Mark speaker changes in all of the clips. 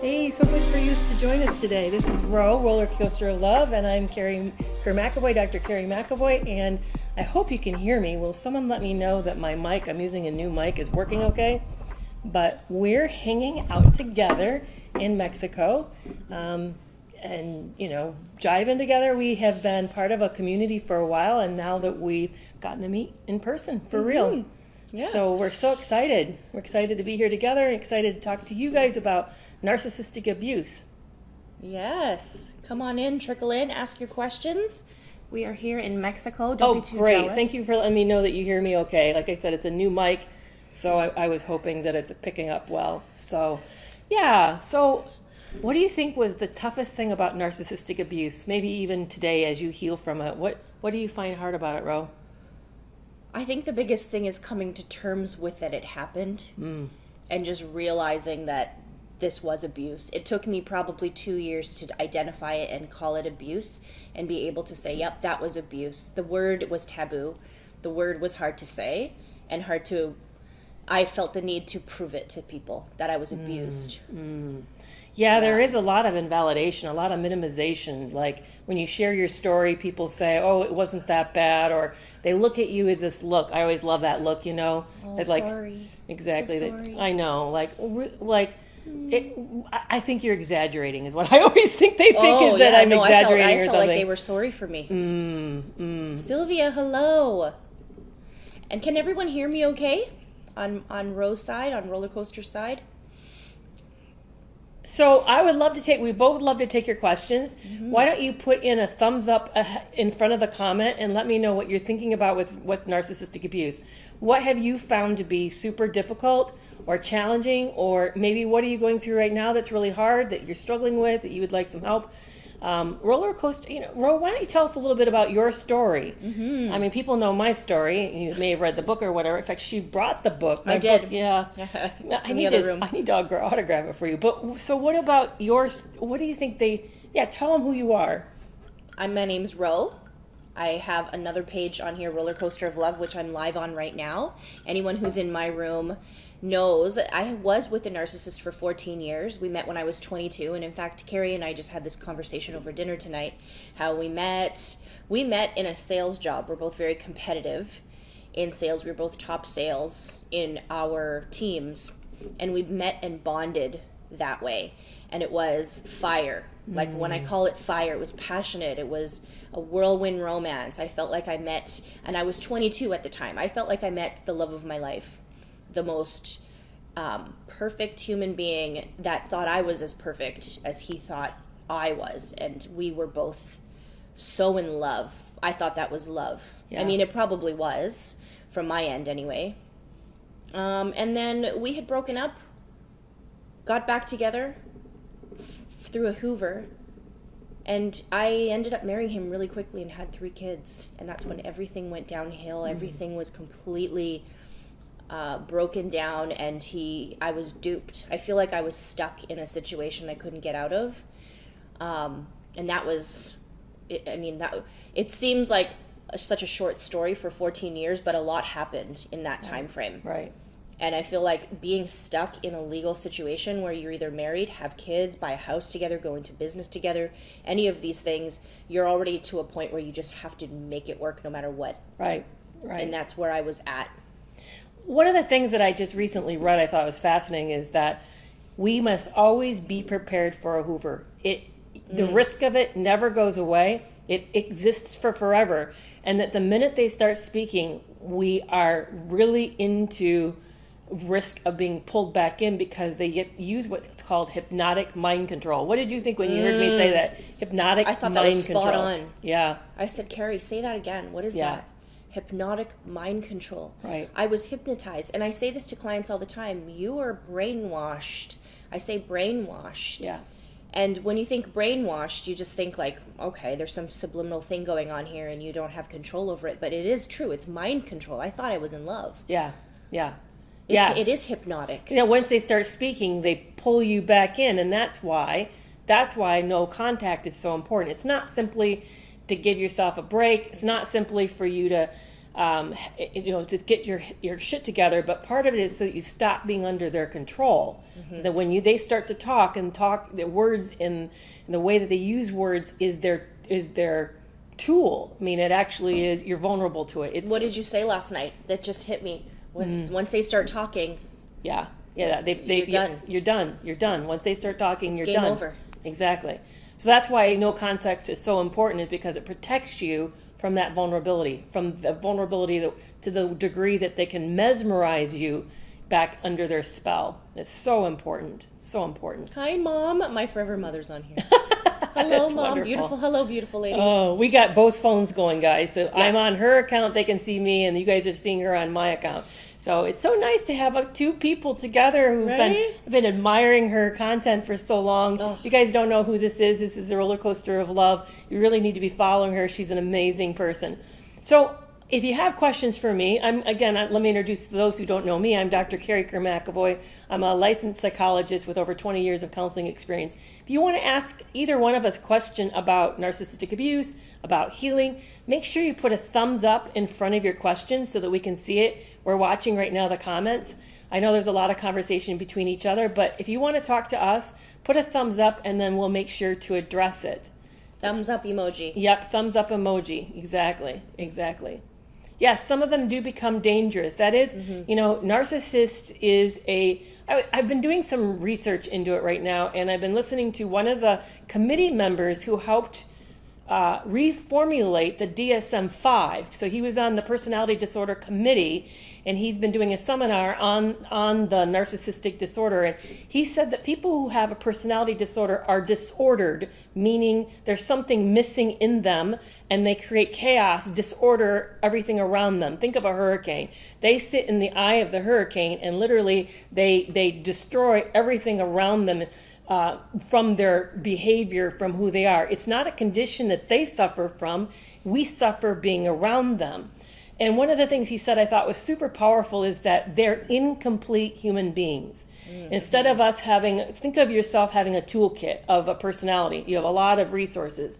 Speaker 1: Hey, so good for you to join us today. This is Rollercoaster of Love, and I'm Kerry McAvoy, Dr. Kerry McAvoy, and I hope you can hear me. Will someone let me know that my mic, I'm using a new mic, is working okay? But we're hanging out together in Mexico, and, jiving together. We have been part of a community for a while, and now that we've gotten to meet in person for real. Yeah. So we're so excited. We're excited to be here together and excited to talk to you guys about narcissistic abuse.
Speaker 2: Yes. Come on in, trickle in, ask your questions. We are here in Mexico. Don't be too
Speaker 1: great.
Speaker 2: jealous.
Speaker 1: Thank you for letting me know that you hear me okay. Like I said, it's a new mic, so I was hoping that it's picking up well. So, yeah. So what do you think was the toughest thing about narcissistic abuse? Maybe even today as you heal from it. What do you find hard about it, Ro?
Speaker 2: I think the biggest thing is coming to terms with that it happened and just realizing that this was abuse. It took me probably 2 years to identify it and call it abuse and be able to say, yep, that was abuse. The word was taboo. The word was hard to say and I felt the need to prove it to people that I was abused.
Speaker 1: Yeah, there is a lot of invalidation, a lot of minimization. Like when you share your story, people say, oh, it wasn't that bad, or they look at you with this look. I always love that look,
Speaker 2: Oh,
Speaker 1: like,
Speaker 2: sorry.
Speaker 1: Exactly.
Speaker 2: So sorry.
Speaker 1: I know. I think you're exaggerating is what I always think they think is that I'm exaggerating
Speaker 2: I
Speaker 1: or
Speaker 2: felt
Speaker 1: something.
Speaker 2: like they were sorry for me. Sylvia, hello. And can everyone hear me okay? On Ro's side, on Rollercoaster's side?
Speaker 1: So we both love to take your questions. Why don't you put in a thumbs up in front of the comment and let me know what you're thinking about with narcissistic abuse. What have you found to be super difficult or challenging, or maybe what are you going through right now that's really hard, that you're struggling with, that you would like some help? Rollercoaster, Ro, why don't you tell us a little bit about your story? I mean, people know my story. You may have read the book or whatever. In fact, she brought the book.
Speaker 2: I did.
Speaker 1: Yeah.
Speaker 2: It's in the other room.
Speaker 1: I need to autograph it for you. But so what about yours? What do you think tell them who you are.
Speaker 2: My name's Ro. I have another page on here, Rollercoaster of Love, which I'm live on right now. Anyone who's in my room knows I was with a narcissist for 14 years. We met when I was 22, and in fact, Kerry and I just had this conversation over dinner tonight, how we met. We met in a sales job. We're both very competitive in sales. We were both top sales in our teams, and we met and bonded that way, and it was fire. Like when I call it fire, it was passionate. It was a whirlwind romance. I felt like I met, and I was 22 at the time, I felt like I met the love of my life. The most perfect human being that thought I was as perfect as he thought I was. And we were both so in love. I thought that was love. Yeah. I mean, it probably was, from my end anyway. And then we had broken up, got back together through a Hoover, and I ended up marrying him really quickly and had 3 kids. And that's when everything went downhill. Everything was completely broken down, and I was duped. I feel like I was stuck in a situation I couldn't get out of, and that was it seems like such a short story for 14 years, but a lot happened in that time frame.
Speaker 1: Right.
Speaker 2: And I feel like being stuck in a legal situation where you're either married, have kids, buy a house together, go into business together, any of these things, you're already to a point where you just have to make it work no matter what.
Speaker 1: Right.
Speaker 2: And that's where I was at.
Speaker 1: One of the things that I just recently read I thought was fascinating is that we must always be prepared for a Hoover. The risk of it never goes away. It exists for forever. And that the minute they start speaking, we are really into risk of being pulled back in because they use what's called hypnotic mind control. What did you think when you heard me say that? Hypnotic mind control. I thought that was spot on. Yeah.
Speaker 2: I said, Kerry, say that again. What is that? Hypnotic mind control.
Speaker 1: Right.
Speaker 2: I was hypnotized. And I say this to clients all the time. You are brainwashed. I say brainwashed.
Speaker 1: Yeah.
Speaker 2: And when you think brainwashed, you just think like, okay, there's some subliminal thing going on here and you don't have control over it. But it is true. It's mind control. I thought I was in love.
Speaker 1: Yeah. Yeah.
Speaker 2: It is hypnotic.
Speaker 1: Once they start speaking, they pull you back in. And that's why no contact is so important. It's not simply to give yourself a break. It's not simply for you to to get your shit together. But part of it is so that you stop being under their control. That when they start to talk, the words in the way that they use words is their tool. I mean, it actually is. You're vulnerable to it.
Speaker 2: What did you say last night? That just hit me. Once they start talking.
Speaker 1: Yeah. You're done. Once they start talking, you're
Speaker 2: game
Speaker 1: done.
Speaker 2: Over.
Speaker 1: Exactly. So that's why no contact is so important, is because it protects you from that vulnerability, to the degree that they can mesmerize you back under their spell. It's so important. So important.
Speaker 2: Hi, Mom. My forever mother's on here. Hello, Mom.
Speaker 1: Wonderful.
Speaker 2: Beautiful. Hello, beautiful ladies.
Speaker 1: Oh, we got both phones going, guys. So yeah. I'm on her account. They can see me, and you guys are seeing her on my account. So it's so nice to have two people together who've been admiring her content for so long. Oh. You guys don't know who this is. This is a Rollercoaster of Love. You really need to be following her. She's an amazing person. So if you have questions for me, let me introduce those who don't know me. I'm Dr. Kerry McAvoy. I'm a licensed psychologist with over 20 years of counseling experience. If you want to ask either one of us a question about narcissistic abuse, about healing, make sure you put a thumbs up in front of your question so that we can see it. We're watching right now the comments. I know there's a lot of conversation between each other, but if you want to talk to us, put a thumbs up and then we'll make sure to address it.
Speaker 2: Thumbs up emoji.
Speaker 1: Yep, thumbs up emoji. Exactly. Yes, some of them do become dangerous. That is, narcissist is I've been doing some research into it right now, and I've been listening to one of the committee members who helped reformulate the DSM-5. So he was on the personality disorder committee, and he's been doing a seminar on the narcissistic disorder. And he said that people who have a personality disorder are disordered, meaning there's something missing in them, and they create chaos, disorder everything around them. Think of a hurricane. They sit in the eye of the hurricane, and literally they destroy everything around them. From their behavior, from who they are. It's not a condition that they suffer from. We suffer being around them. And one of the things he said I thought was super powerful is that they're incomplete human beings. Mm-hmm. Instead of us think of yourself having a toolkit of a personality. You have a lot of resources.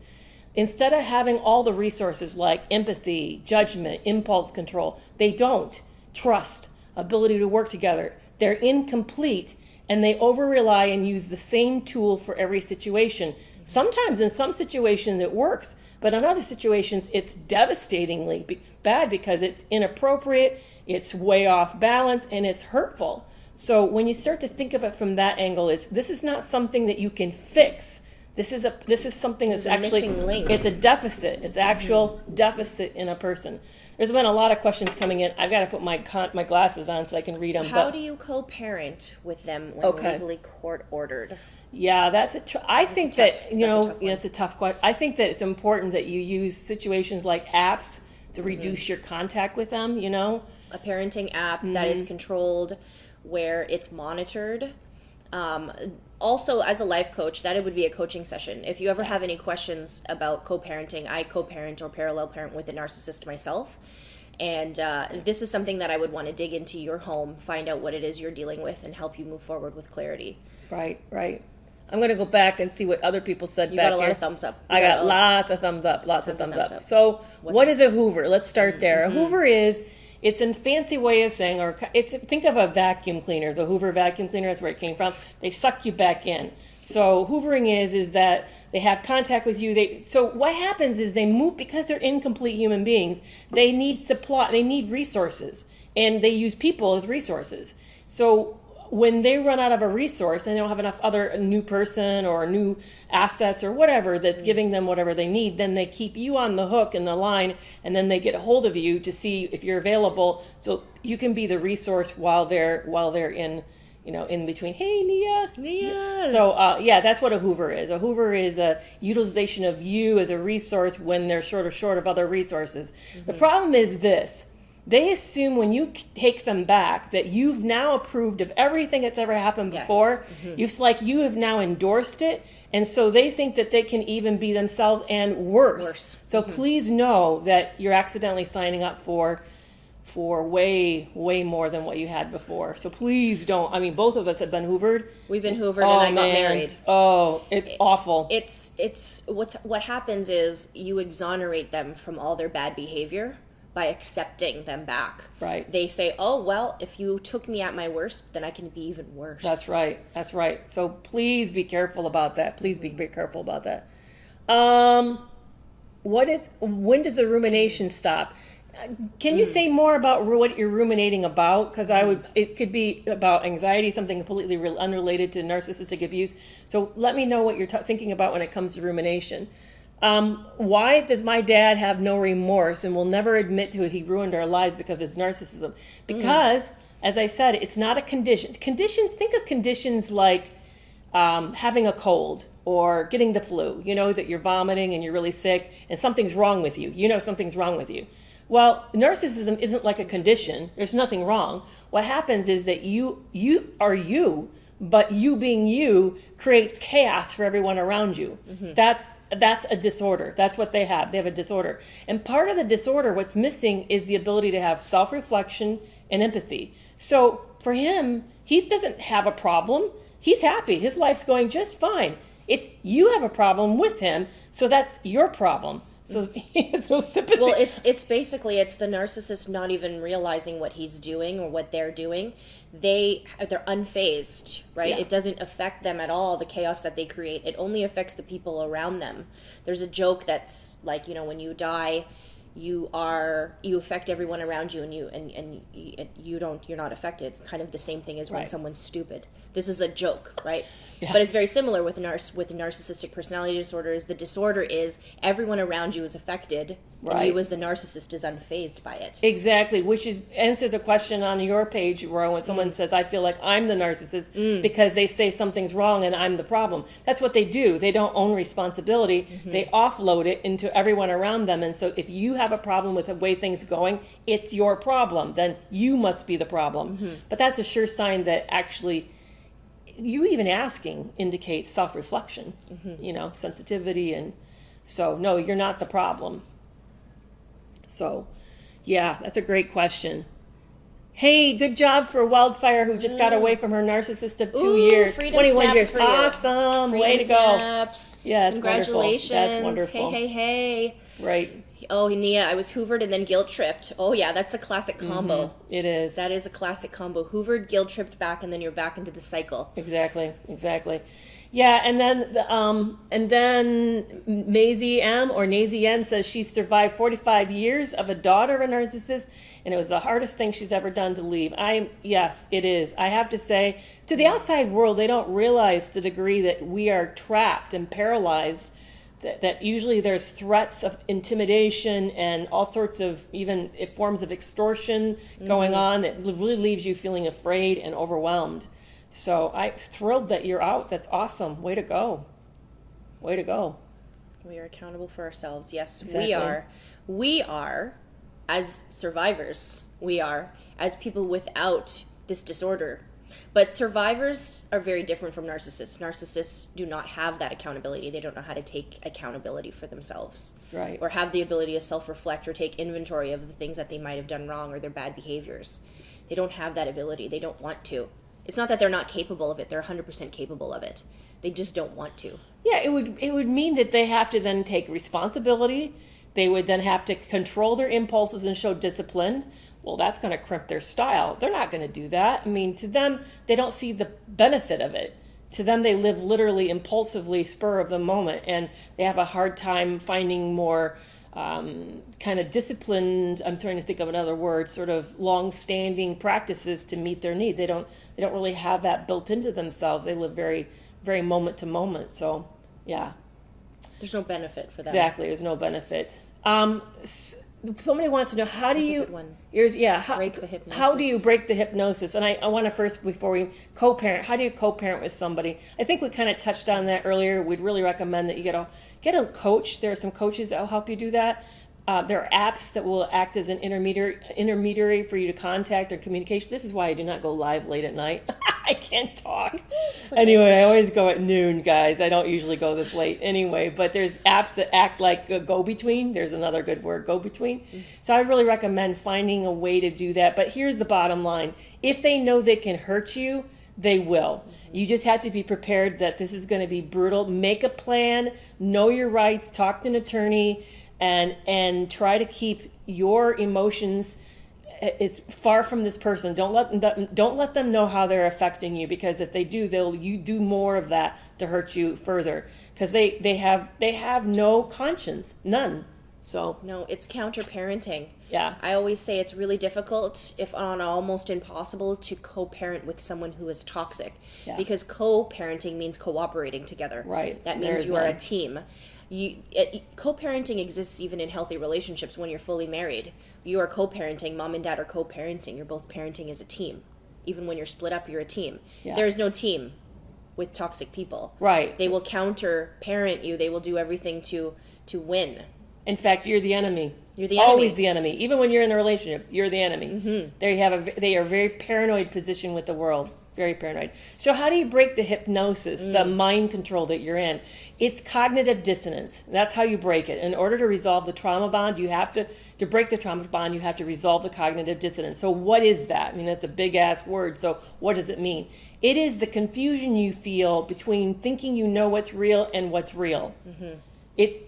Speaker 1: Instead of having all the resources like empathy, judgment, impulse control, they don't. Trust, ability to work together. They're incomplete. And they over-rely and use the same tool for every situation. Sometimes in some situations it works, but in other situations it's devastatingly bad because it's inappropriate, it's way off balance, and it's hurtful. So when you start to think of it from that angle, this is not something that you can fix. This is something that's actually
Speaker 2: missing link.
Speaker 1: It's a deficit. It's actual deficit in a person. There's been a lot of questions coming in. I've got to put my glasses on so I can read them.
Speaker 2: How do you co-parent with them when legally court-ordered?
Speaker 1: Yeah, I think that it's a tough question. I think that it's important that you use situations like apps to reduce your contact with them.
Speaker 2: A parenting app that is controlled, where it's monitored. Also, as a life coach, that it would be a coaching session. If you ever have any questions about co-parenting, I co-parent or parallel parent with a narcissist myself. And this is something that I would want to dig into your home, find out what it is you're dealing with, and help you move forward with clarity.
Speaker 1: Right. I'm going to go back and see what other people said back here.
Speaker 2: You got a lot of thumbs up.
Speaker 1: I got lots of thumbs up, lots of thumbs up. So what is a Hoover? Let's start there. A Hoover it's a fancy way of saying, think of a vacuum cleaner. The Hoover vacuum cleaner, that's where it came from. They suck you back in. So hoovering is that they have contact with you. So what happens is they move, because they're incomplete human beings, they need resources, and they use people as resources. So when they run out of a resource and they don't have enough other new person or new assets or whatever that's giving them whatever they need, then they keep you on the hook in the line, and then they get a hold of you to see if you're available, so you can be the resource while they're in in between. Hey, Nia. So that's what a Hoover is. A Hoover is a utilization of you as a resource when they're short of other resources. The problem is this. They assume when you take them back that you've now approved of everything that's ever happened before. It's like you have now endorsed it. And so they think that they can even be themselves and worse. So please know that you're accidentally signing up for way, way more than what you had before. So please don't. I mean, both of us have been Hoovered.
Speaker 2: We've been Hoovered, and I got married.
Speaker 1: Oh, it's awful.
Speaker 2: What happens is you exonerate them from all their bad behavior by accepting them back.
Speaker 1: Right.
Speaker 2: They say, oh, well, if you took me at my worst, then I can be even worse.
Speaker 1: That's right. That's right. So please be careful about that. Please be careful about that. When does the rumination stop? Can you say more about what you're ruminating about? Because it could be about anxiety, something completely unrelated to narcissistic abuse. So let me know what you're thinking about when it comes to rumination. Why does my dad have no remorse and will never admit to it? He ruined our lives because of his narcissism. Because, as I said, it's not a condition. Think of conditions like having a cold or getting the flu. You know that you're vomiting and you're really sick and something's wrong with you. You know something's wrong with you. Well, narcissism isn't like a condition. There's nothing wrong. What happens is that you are you, but you being you creates chaos for everyone around you. That's a disorder. That's what they have. They have a disorder. And part of the disorder, what's missing is the ability to have self-reflection and empathy. So for him, he doesn't have a problem. He's happy. His life's going just fine. It's you have a problem with him, so that's your problem. So he has no sympathy.
Speaker 2: Well, it's basically the narcissist not even realizing what he's doing or what they're doing. They're unfazed, right?
Speaker 1: Yeah.
Speaker 2: It doesn't affect them at all, the chaos that they create. It only affects the people around them. There's a joke that's like, when you die, you affect everyone around you, and you're not affected. It's kind of the same thing as when someone's stupid. This is a joke, right? Yeah. But it's very similar with narcissistic personality disorders. The disorder is everyone around you is affected, and you as the narcissist is unfazed by it.
Speaker 1: Exactly, which answers a question on your page, Roy, when someone says, I feel like I'm the narcissist because they say something's wrong and I'm the problem. That's what they do. They don't own responsibility. They offload it into everyone around them. And so if you have a problem with the way things are going, it's your problem. Then you must be the problem. But that's a sure sign that actually you even asking indicates self-reflection, sensitivity. And so, no, you're not the problem. So, yeah, that's a great question. Hey, good job for Wildfire, who just got away from her narcissist of 2 years. 21 years. Awesome. Way to go.
Speaker 2: Snaps.
Speaker 1: Yeah, it's
Speaker 2: Congratulations.
Speaker 1: Wonderful. That's wonderful.
Speaker 2: Hey.
Speaker 1: Right.
Speaker 2: Oh, Nia, I was hoovered and then guilt tripped. Oh, yeah, that's a classic combo.
Speaker 1: It is.
Speaker 2: That is a classic combo. Hoovered, guilt tripped back, and then you're back into the cycle.
Speaker 1: Exactly. Yeah, and then Maisie M says she survived 45 years of a daughter of a narcissist, and it was the hardest thing she's ever done to leave. Yes, it is. I have to say, to the outside world, they don't realize the degree that we are trapped and paralyzed. That usually there's threats of intimidation and all sorts of even forms of extortion going on that really leaves you feeling afraid and overwhelmed. So I'm thrilled that you're out. That's awesome. Way to go. We are
Speaker 2: accountable for ourselves. Yes,
Speaker 1: exactly.
Speaker 2: We are, as survivors, we are, as people without this disorder. But survivors are very different from narcissists. Narcissists do not have that accountability. They don't know how to take accountability for themselves.
Speaker 1: Right.
Speaker 2: Or have the ability to self-reflect or take inventory of the things that they might have done wrong or their bad behaviors. They don't have that ability. They don't want to. It's not that they're not capable of it. They're 100% capable of it. They just don't want to.
Speaker 1: Yeah, it would mean that they have to then take responsibility. They would then have to control their impulses and show discipline. Well, that's going to crimp their style. They're not going to do that. I mean, to them, they don't see the benefit of it. To them, they live literally impulsively, spur of the moment, and they have a hard time finding more kind of disciplined, I'm trying to think of another word, sort of long-standing practices to meet their needs. They don't really have that built into themselves. They live very, very moment to moment. So, yeah.
Speaker 2: There's no benefit for that.
Speaker 1: Exactly, there's no benefit. Somebody wants to know how do you
Speaker 2: break the hypnosis.
Speaker 1: How do you break the hypnosis? And I want to first, before we co-parent, how do you co-parent with somebody? I think we kind of touched on that earlier. We'd really recommend that you get a coach. There are some coaches that will help you do that. There are apps that will act as an intermediary for you to contact or communication. This is why I do not go live late at night. I can't talk. Okay. Anyway, I always go at noon, guys. I don't usually go this late anyway, but there's apps that act like a go-between. There's another good word, go-between. Mm-hmm. So I really recommend finding a way to do that. But here's the bottom line. If they know they can hurt you, they will. Mm-hmm. You just have to be prepared that this is going to be brutal. Make a plan, know your rights, talk to an attorney, and try to keep your emotions is far from this person. Don't let them know how they're affecting you, because if they do, you do more of that to hurt you further, because they have no conscience, none. So
Speaker 2: no, it's counter-parenting.
Speaker 1: Yeah.
Speaker 2: I always say it's really difficult, if not almost impossible, to co-parent with someone who is toxic.
Speaker 1: Yeah.
Speaker 2: Because co-parenting means cooperating together.
Speaker 1: Right.
Speaker 2: That means you are a team. Co-parenting exists even in healthy relationships when you're fully married. You are co-parenting. Mom and dad are co-parenting. You're both parenting as a team. Even when you're split up, you're a team.
Speaker 1: Yeah.
Speaker 2: There is no team with toxic people.
Speaker 1: Right.
Speaker 2: They will counter-parent you. They will do everything to win.
Speaker 1: In fact, you're the enemy.
Speaker 2: You're the enemy.
Speaker 1: Always the enemy. Even when you're in a relationship, you're the enemy. Mm-hmm. They are very paranoid position with the world. Very paranoid. So how do you break the hypnosis, the mind control that you're in? It's cognitive dissonance. That's how you break it. In order to resolve the trauma bond, you have to break the trauma bond, you have to resolve the cognitive dissonance. So what is that? I mean, that's a big ass word. So what does it mean? It is the confusion you feel between thinking you know what's real and what's real. Mm-hmm.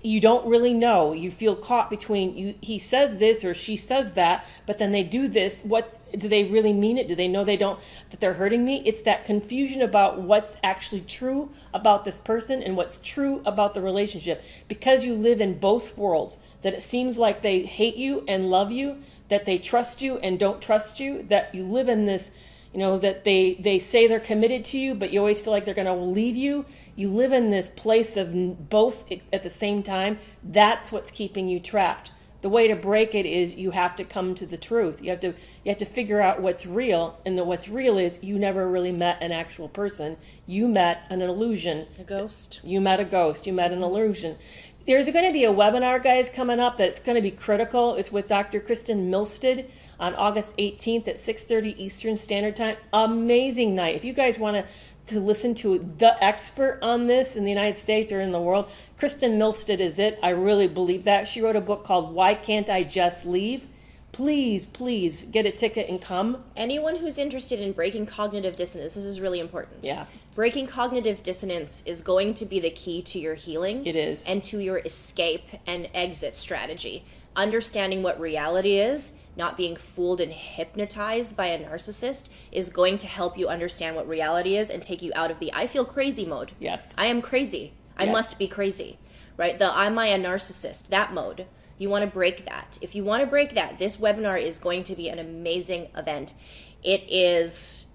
Speaker 1: You don't really know. You feel caught between he says this or she says that, but then they do this. Do they really mean it? Do they know that they're hurting me? It's that confusion about what's actually true about this person and what's true about the relationship. Because you live in both worlds, that it seems like they hate you and love you, that they trust you and don't trust you, that you live in this, that they say they're committed to you, but you always feel like they're going to leave you. You live in this place of both at the same time. That's what's keeping you trapped. The way to break it is you have to come to the truth. You have to figure out what's real, and what's real is you never really met an actual person. You met an illusion.
Speaker 2: A ghost.
Speaker 1: You met a ghost. You met an illusion. There's going to be a webinar, guys, coming up that's going to be critical. It's with Dr. Kristen Milstead on August 18th at 6:30 Eastern Standard Time. Amazing night. If you guys want to listen to the expert on this in the United States or in the world, Kristen Milstead is it. I really believe that. She wrote a book called Why Can't I Just Leave? Please get a ticket and come.
Speaker 2: Anyone who's interested in breaking cognitive dissonance, this is really important.
Speaker 1: Yeah.
Speaker 2: Breaking cognitive dissonance is going to be the key to your healing.
Speaker 1: It is.
Speaker 2: And to your escape and exit strategy. Understanding what reality is, not being fooled and hypnotized by a narcissist, is going to help you understand what reality is and take you out of the I feel crazy mode.
Speaker 1: Yes.
Speaker 2: I am crazy. I must be crazy. Right? The am I a narcissist? That mode. You want to break that. If you want to break that, this webinar is going to be an amazing event. It is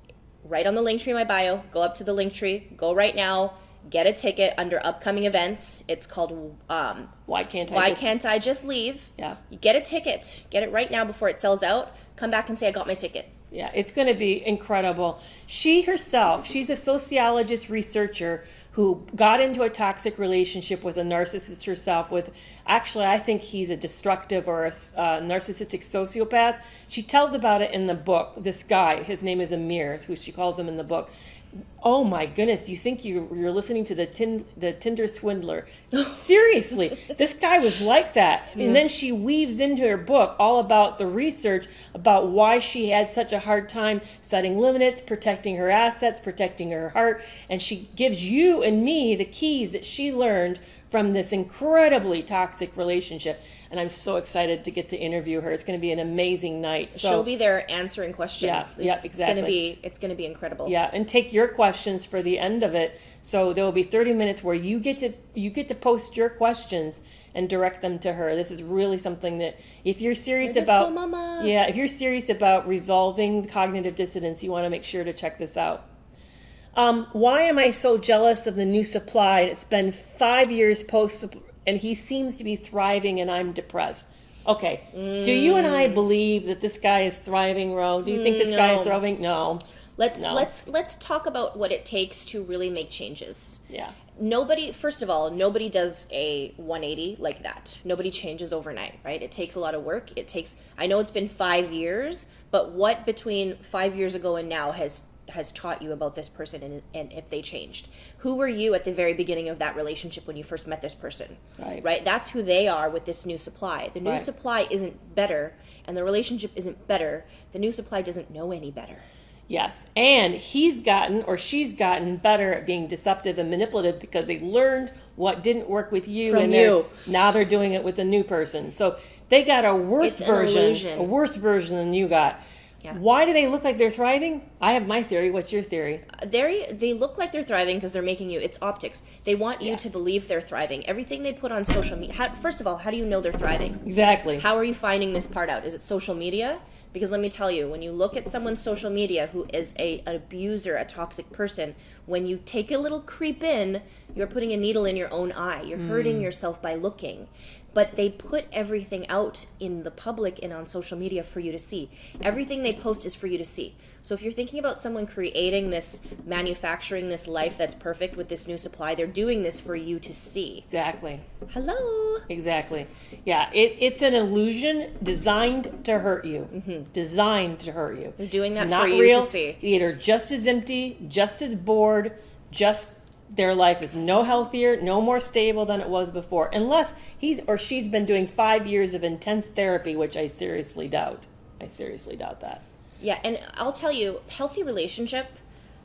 Speaker 2: right on the link tree in my bio. Go up to the link tree. Go right now. Get a ticket under upcoming events. It's called
Speaker 1: Why Can't
Speaker 2: I Just Leave?
Speaker 1: Yeah.
Speaker 2: You get a ticket. Get it right now before it sells out. Come back and say, I got my ticket.
Speaker 1: Yeah, it's going to be incredible. She herself, she's a sociologist researcher who got into a toxic relationship with a narcissist herself. Actually, I think he's a destructive or a narcissistic sociopath. She tells about it in the book. This guy, his name is Amir, is who she calls him in the book. Oh my goodness, you think you're listening to the Tinder swindler. Seriously, this guy was like that. Yeah. And then she weaves into her book all about the research about why she had such a hard time setting limits, protecting her assets, protecting her heart. And she gives you and me the keys that she learned from this incredibly toxic relationship. And I'm so excited to get to interview her. It's going to be an amazing night. So,
Speaker 2: she'll be there answering questions.
Speaker 1: Yeah, exactly.
Speaker 2: It's going to be incredible.
Speaker 1: Yeah, and take your questions for the end of it. So there will be 30 minutes where you get to post your questions and direct them to her. This is really something that if you're serious about if you're serious about resolving cognitive dissonance, you want to make sure to check this out. Why am I so jealous of the new supply? It's been 5 years post, and he seems to be thriving, and I'm depressed. Okay, do you and I believe that this guy is thriving, Ro? Do you think this guy is thriving? No.
Speaker 2: Let's talk about what it takes to really make changes.
Speaker 1: Yeah.
Speaker 2: First of all, nobody does a 180 like that. Nobody changes overnight, right? It takes a lot of work. I know it's been 5 years, but what between 5 years ago and now has taught you about this person and if they changed? Who were you at the very beginning of that relationship when you first met this person? Right? That's who they are with this new supply. The new supply isn't better, and the relationship isn't better. The new supply doesn't know any better.
Speaker 1: Yes, and he's gotten or she's gotten better at being deceptive and manipulative because they learned what didn't work with you. Now they're doing it with a new person. So They got a worse
Speaker 2: It's an illusion.
Speaker 1: version, a worse version than you got.
Speaker 2: Yeah.
Speaker 1: Why do they look like they're thriving? I have my theory. What's your theory?
Speaker 2: They look like they're thriving because they're making you, it's optics. They want you to believe they're thriving. Everything they put on social media, first of all, how do you know they're thriving?
Speaker 1: Exactly.
Speaker 2: How are you finding this part out? Is it social media? Because let me tell you, when you look at someone's social media who is an abuser, a toxic person, when you take a little creep in, you're putting a needle in your own eye. You're hurting yourself by looking. But they put everything out in the public and on social media for you to see. Everything they post is for you to see. So if you're thinking about someone creating this, manufacturing this life that's perfect with this new supply, they're doing this for you to see.
Speaker 1: Exactly.
Speaker 2: Hello.
Speaker 1: Exactly. Yeah, it's an illusion designed to hurt you. Designed to hurt you.
Speaker 2: They're doing
Speaker 1: It's
Speaker 2: that
Speaker 1: not
Speaker 2: for you
Speaker 1: real.
Speaker 2: to see.
Speaker 1: Either just as empty, just as bored, just their life is no healthier, no more stable than it was before, unless he's or she's been doing 5 years of intense therapy, which I seriously doubt. I seriously doubt that.
Speaker 2: Yeah, and I'll tell you,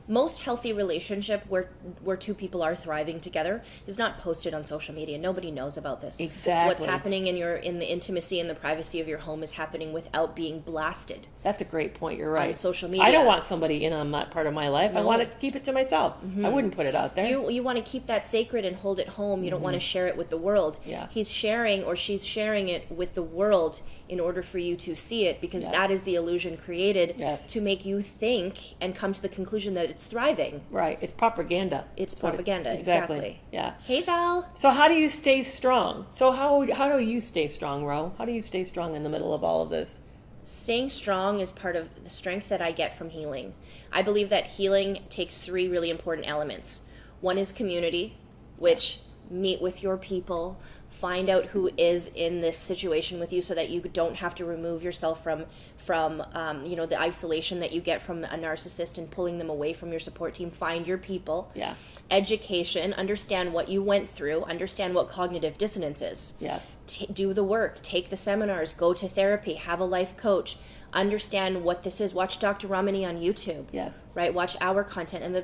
Speaker 2: most healthy relationship where two people are thriving together is not posted on social media. Nobody knows about this.
Speaker 1: Exactly.
Speaker 2: What's happening in the intimacy and the privacy of your home is happening without being blasted.
Speaker 1: That's a great point. You're right.
Speaker 2: On social media.
Speaker 1: I don't want somebody in on that part of my life. I want to keep it to myself. I wouldn't put it out there.
Speaker 2: You want to keep that sacred and hold it home. You don't want to share it with the world.
Speaker 1: Yeah.
Speaker 2: He's sharing or she's sharing it with the world in order for you to see it, because that is the illusion created to make you think and come to the conclusion that it's thriving.
Speaker 1: Right. It's propaganda.
Speaker 2: It's propaganda. Exactly.
Speaker 1: Yeah.
Speaker 2: Hey, Val.
Speaker 1: So how do you stay strong? So how do you stay strong, Ro? How do you stay strong in the middle of all of this?
Speaker 2: Staying strong is part of the strength that I get from healing. I believe that healing takes 3 really important elements. One is community, which meet with your people, find out who is in this situation with you so that you don't have to remove yourself from the isolation that you get from a narcissist and pulling them away from your support team. Find your people.
Speaker 1: Yeah.
Speaker 2: Education, understand what you went through, understand what cognitive dissonance is.
Speaker 1: Yes.
Speaker 2: Do the work, take the seminars, go to therapy, have a life coach, understand what this is. Watch Dr. Ramani on YouTube.
Speaker 1: Yes.
Speaker 2: Right? Watch our content. And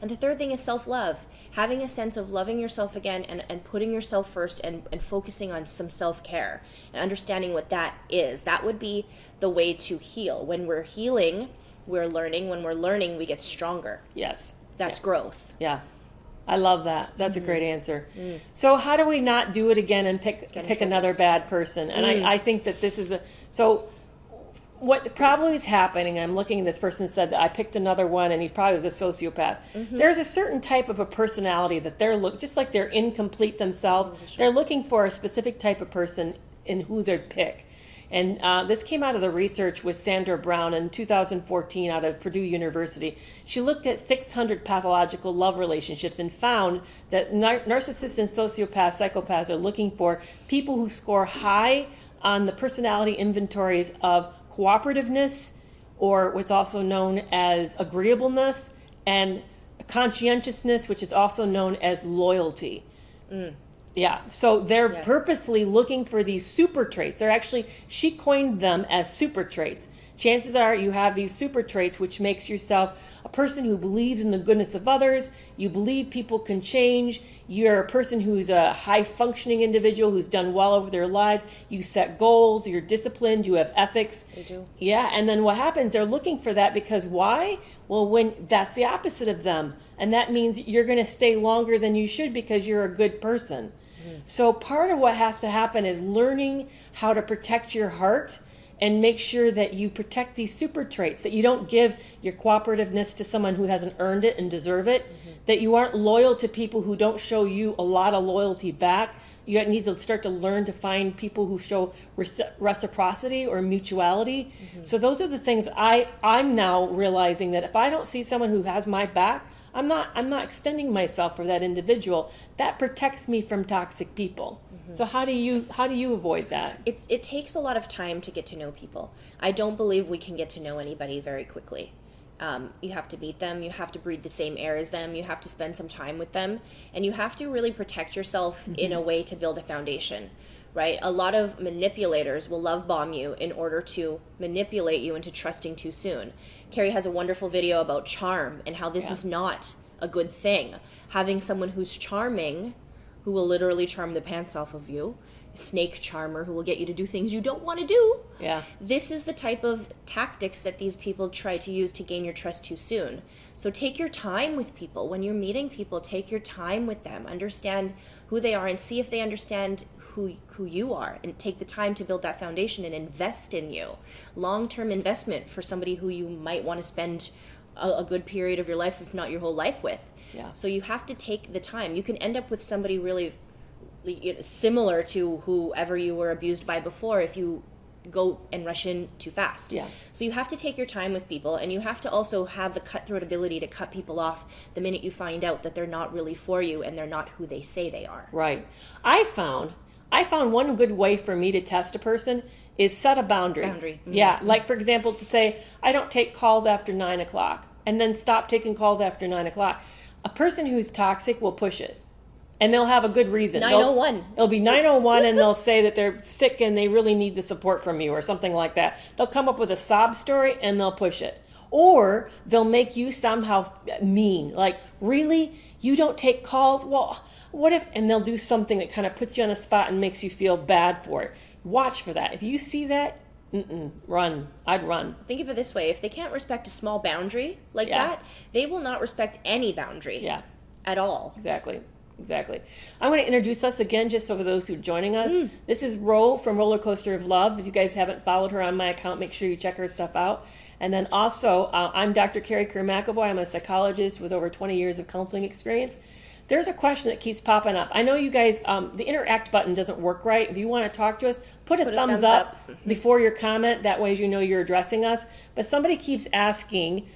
Speaker 2: the third thing is self-love. Having a sense of loving yourself again and putting yourself first and focusing on some self-care and understanding what that is. That would be the way to heal. When we're healing, we're learning. When we're learning, we get stronger.
Speaker 1: Yes.
Speaker 2: That's growth.
Speaker 1: Yeah. I love that. That's a great answer. So how do we not do it again and pick another bad person? And I think that this is what probably is happening, I'm looking at this person said that I picked another one and he probably was a sociopath. There's a certain type of a personality that just like they're incomplete themselves, they're looking for a specific type of person in who they'd pick. And this came out of the research with Sandra Brown in 2014 out of Purdue University. She looked at 600 pathological love relationships and found that narcissists and psychopaths are looking for people who score high on the personality inventories of cooperativeness, or what's also known as agreeableness, and conscientiousness, which is also known as loyalty. Yeah, so they're purposely looking for these super traits. She coined them as super traits. Chances are you have these super traits, which makes yourself a person who believes in the goodness of others. You believe people can change. You're a person who's a high-functioning individual who's done well over their lives. You set goals. You're disciplined. You have ethics.
Speaker 2: They do.
Speaker 1: Yeah, and then what happens, they're looking for that because why? Well, when that's the opposite of them. And that means you're going to stay longer than you should because you're a good person. So part of what has to happen is learning how to protect your heart and make sure that you protect these super traits, that you don't give your cooperativeness to someone who hasn't earned it and deserve it, that you aren't loyal to people who don't show you a lot of loyalty back. You need to start to learn to find people who show reciprocity or mutuality. So those are the things I'm now realizing, that if I don't see someone who has my back, I'm not extending myself for that individual. That protects me from toxic people. So how do you avoid that?
Speaker 2: It takes a lot of time to get to know people. I don't believe we can get to know anybody very quickly. You have to meet them, you have to breathe the same air as them, you have to spend some time with them, and you have to really protect yourself in a way to build a foundation. Right? A lot of manipulators will love bomb you in order to manipulate you into trusting too soon. Kerry has a wonderful video about charm and how this is not a good thing. Having someone who's charming, who will literally charm the pants off of you, snake charmer who will get you to do things you don't want to do.
Speaker 1: Yeah.
Speaker 2: This is the type of tactics that these people try to use to gain your trust too soon. So take your time with people. When you're meeting people, take your time with them. Understand who they are and see if they understand who you are, and take the time to build that foundation and invest in you. Long-term investment for somebody who you might want to spend a good period of your life, if not your whole life, with.
Speaker 1: Yeah.
Speaker 2: So you have to take the time. You can end up with somebody really similar to whoever you were abused by before if you go and rush in too fast.
Speaker 1: Yeah.
Speaker 2: So you have to take your time with people, and you have to also have the cutthroat ability to cut people off the minute you find out that they're not really for you and they're not who they say they are.
Speaker 1: Right. I found one good way for me to test a person is set a boundary.
Speaker 2: Mm-hmm.
Speaker 1: Yeah. Like, for example, to say, I don't take calls after 9 o'clock, and then stop taking calls after 9 o'clock. A person who's toxic will push it. And they'll have a good reason.
Speaker 2: 9:01.
Speaker 1: It'll be 9:01, and they'll say that they're sick and they really need the support from you or something like that. They'll come up with a sob story and they'll push it. Or they'll make you somehow mean. Like, really? You don't take calls? Well, what if? And they'll do something that kind of puts you on the spot and makes you feel bad for it. Watch for that. If you see that, run. I'd run.
Speaker 2: Think of it this way. If they can't respect a small boundary like that, they will not respect any boundary at all.
Speaker 1: Exactly. I'm going to introduce us again, just so for those who are joining us. This is Ro from Rollercoaster of Love. If you guys haven't followed her on my account, make sure you check her stuff out. And then also, I'm Dr. Kerry McAvoy. I'm a psychologist with over 20 years of counseling experience. There's a question that keeps popping up. I know you guys, the interact button doesn't work right. If you want to talk to us, put a thumbs up before your comment. That way, as you know, you're addressing us. But somebody keeps asking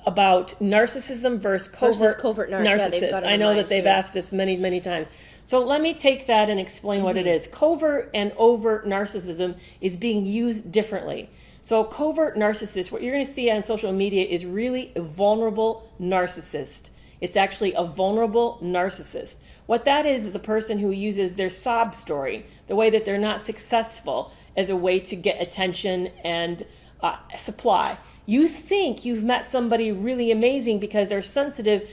Speaker 1: about narcissism versus covert narcissist. I know that they've asked us many, many times. So let me take that and explain what it is. Covert and overt narcissism is being used differently. So covert narcissist, what you're going to see on social media is really a vulnerable narcissist. It's actually a vulnerable narcissist. What that is a person who uses their sob story, the way that they're not successful, as a way to get attention and supply. You think you've met somebody really amazing because they're sensitive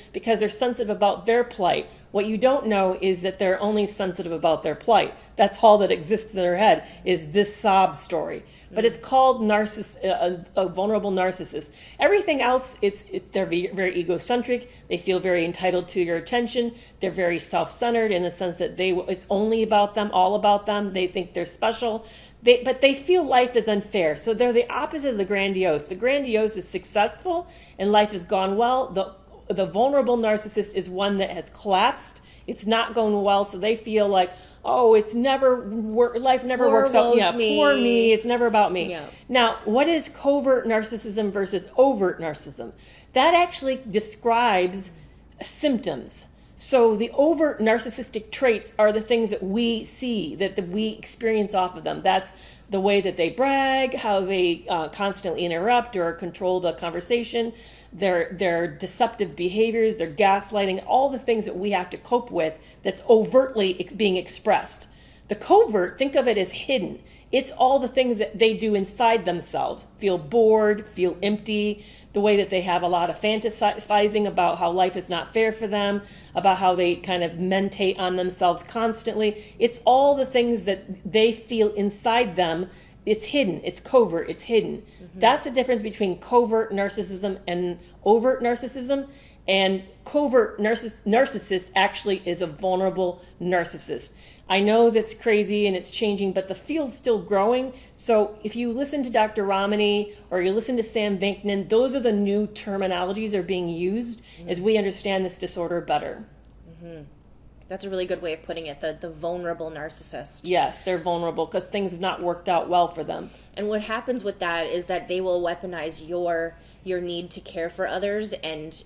Speaker 1: about their plight. What you don't know is that they're only sensitive about their plight. That's all that exists in their head, is this sob story. But it's called a vulnerable narcissist. Everything else they're very egocentric. They feel very entitled to your attention. They're very self-centered in the sense that it's only about them, all about them. They think they're special. But they feel life is unfair. So they're the opposite of the grandiose. The grandiose is successful and life has gone well. The vulnerable narcissist is one that has collapsed. It's not going well, so they feel like, life never works out. Yeah, poor me. It's never about me. Yeah. Now, what is covert narcissism versus overt narcissism? That actually describes symptoms. So the overt narcissistic traits are the things that we see, that we experience off of them. That's the way that they brag, how they constantly interrupt or control the conversation, their deceptive behaviors, their gaslighting, all the things that we have to cope with that's overtly being expressed. The covert, think of it as hidden. It's all the things that they do inside themselves. Feel bored, feel empty, the way that they have a lot of fantasizing about how life is not fair for them, about how they kind of mentate on themselves constantly. It's all the things that they feel inside them. It's hidden. It's covert. It's hidden. Mm-hmm. That's the difference between covert narcissism and overt narcissism. And covert narcissist actually is a vulnerable narcissist. I know that's crazy and it's changing, but the field's still growing. So if you listen to Dr. Romney or you listen to Sam Bankman, those are the new terminologies that are being used as we understand this disorder better.
Speaker 2: Mm-hmm. That's a really good way of putting it, the vulnerable narcissist.
Speaker 1: Yes, they're vulnerable because things have not worked out well for them.
Speaker 2: And what happens with that is that they will weaponize your need to care for others, and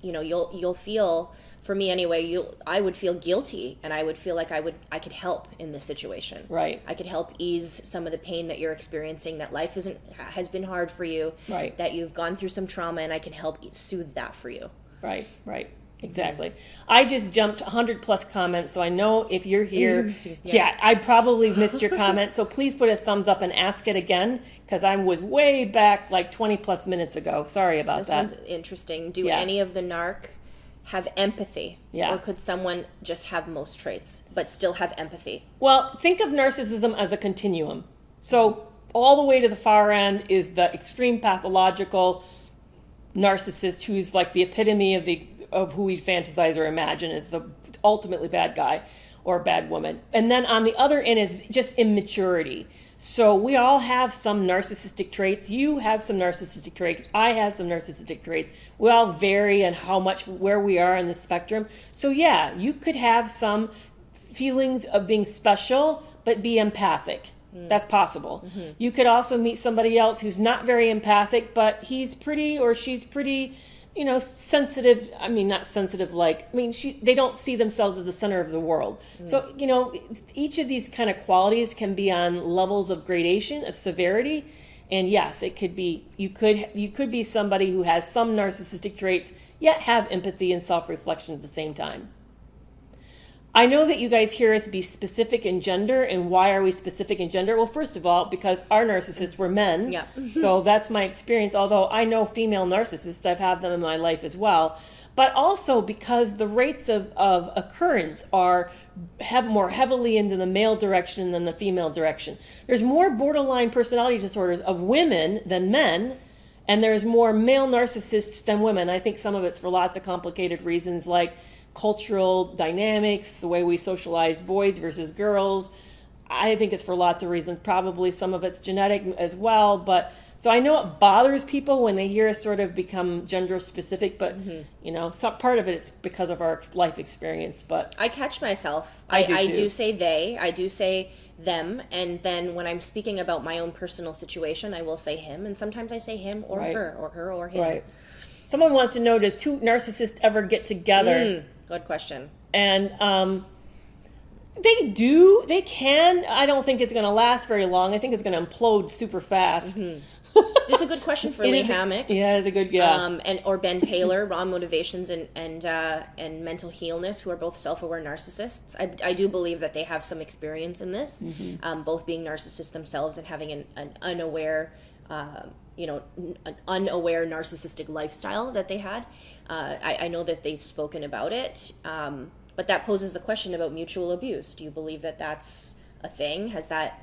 Speaker 2: you'll feel, for me anyway, I would feel guilty, and I would feel like I could help in this situation.
Speaker 1: Right.
Speaker 2: I could help ease some of the pain that you're experiencing, that life has been hard for you. Right. That you've gone through some trauma, and I can help soothe that for you.
Speaker 1: Right. Exactly. I just jumped 100 plus comments, so I know if you're here, I probably missed your comment. So please put a thumbs up and ask it again, because I was way back like 20 plus minutes ago. Sorry about that.
Speaker 2: This one's interesting. Do any of the narc have empathy?
Speaker 1: Yeah.
Speaker 2: Or could someone just have most traits, but still have empathy?
Speaker 1: Well, think of narcissism as a continuum. So all the way to the far end is the extreme pathological narcissist who's like the epitome of who we fantasize or imagine as the ultimately bad guy or bad woman. And then on the other end is just immaturity. So we all have some narcissistic traits. You have some narcissistic traits. I have some narcissistic traits. We all vary in where we are in the spectrum. So yeah, you could have some feelings of being special, but be empathic. That's possible. Mm-hmm. You could also meet somebody else who's not very empathic, but he's pretty or she's pretty, sensitive. I mean, not sensitive they don't see themselves as the center of the world. So, each of these kind of qualities can be on levels of gradation, of severity. And yes, it could be, you could be somebody who has some narcissistic traits, yet have empathy and self-reflection at the same time. I know that you guys hear us be specific in gender, and why are we specific in gender? Well, first of all, because our narcissists were men. Yeah. So that's my experience, although I know female narcissists, I've had them in my life as well. But also because the rates of occurrence have more heavily into the male direction than the female direction. There's more borderline personality disorders of women than men, and there's more male narcissists than women. I think some of it's for lots of complicated reasons like cultural dynamics, the way we socialize boys versus girls. I think it's for lots of reasons. Probably some of it's genetic as well. But so I know it bothers people when they hear us sort of become gender specific, but some part of it is because of our life experience. But
Speaker 2: I catch myself. I do say they. I do say them, and then when I'm speaking about my own personal situation, I will say him, and sometimes I say him or her or her or him. Right.
Speaker 1: Someone wants to know, does two narcissists ever get together?
Speaker 2: Good question.
Speaker 1: And they do. They can. I don't think it's going to last very long. I think it's going to implode super fast.
Speaker 2: Mm-hmm. This is a good question for Lee Hammock.
Speaker 1: It's a good,
Speaker 2: or Ben Taylor, Raw Motivations and Mental Healness, who are both self-aware narcissists. I do believe that they have some experience in this, both being narcissists themselves and having an unaware, an unaware narcissistic lifestyle that they had. I know that they've spoken about it, but that poses the question about mutual abuse. Do you believe that that's a thing? Has that...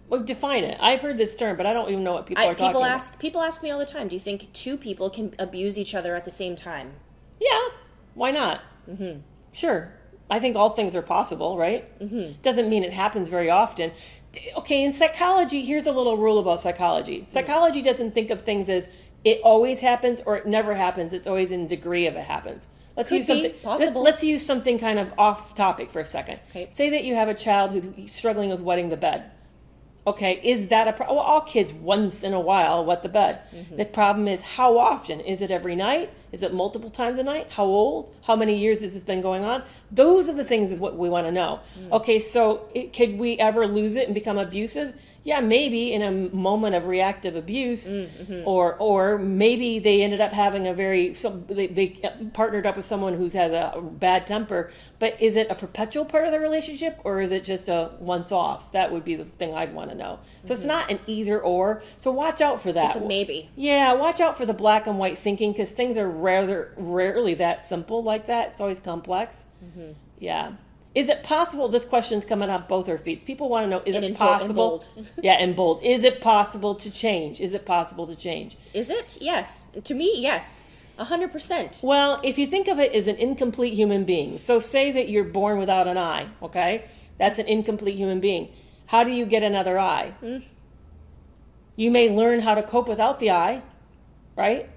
Speaker 1: Well, define it. I've heard this term, but I don't even know what people are talking about.
Speaker 2: People ask me all the time, do you think two people can abuse each other at the same time?
Speaker 1: Yeah, why not? Mm-hmm. Sure. I think all things are possible, right? Mm-hmm. Doesn't mean it happens very often. Okay, in psychology, here's a little rule about psychology. Psychology doesn't think of things as it always happens or it never happens. It's always in degree of it happens. Let's use something kind of off topic for a second. Okay. Say that you have a child who's struggling with wetting the bed. Okay, is that a problem? Well, all kids once in a while wet the bed. Mm-hmm. The problem is how often? Is it every night? Is it multiple times a night? How old? How many years has this been going on? Those are the things is what we want to know. Mm-hmm. Okay, so could we ever lose it and become abusive? Yeah, maybe in a moment of reactive abuse, or maybe they ended up having they partnered up with someone who has a bad temper. But is it a perpetual part of the relationship, or is it just a once-off? That would be the thing I'd want to know. So it's not an either-or. So watch out for that.
Speaker 2: It's a maybe.
Speaker 1: Yeah, watch out for the black and white thinking, because things are rarely that simple like that. It's always complex. Mm-hmm. Yeah. Is it possible? This question's coming up both our feet. People want to know, is it possible? In bold. Is it possible to change? Is it possible to change?
Speaker 2: Is it? Yes. To me, yes. 100%.
Speaker 1: Well, if you think of it as an incomplete human being, so say that you're born without an eye, okay? That's an incomplete human being. How do you get another eye? You may learn how to cope without the eye, right?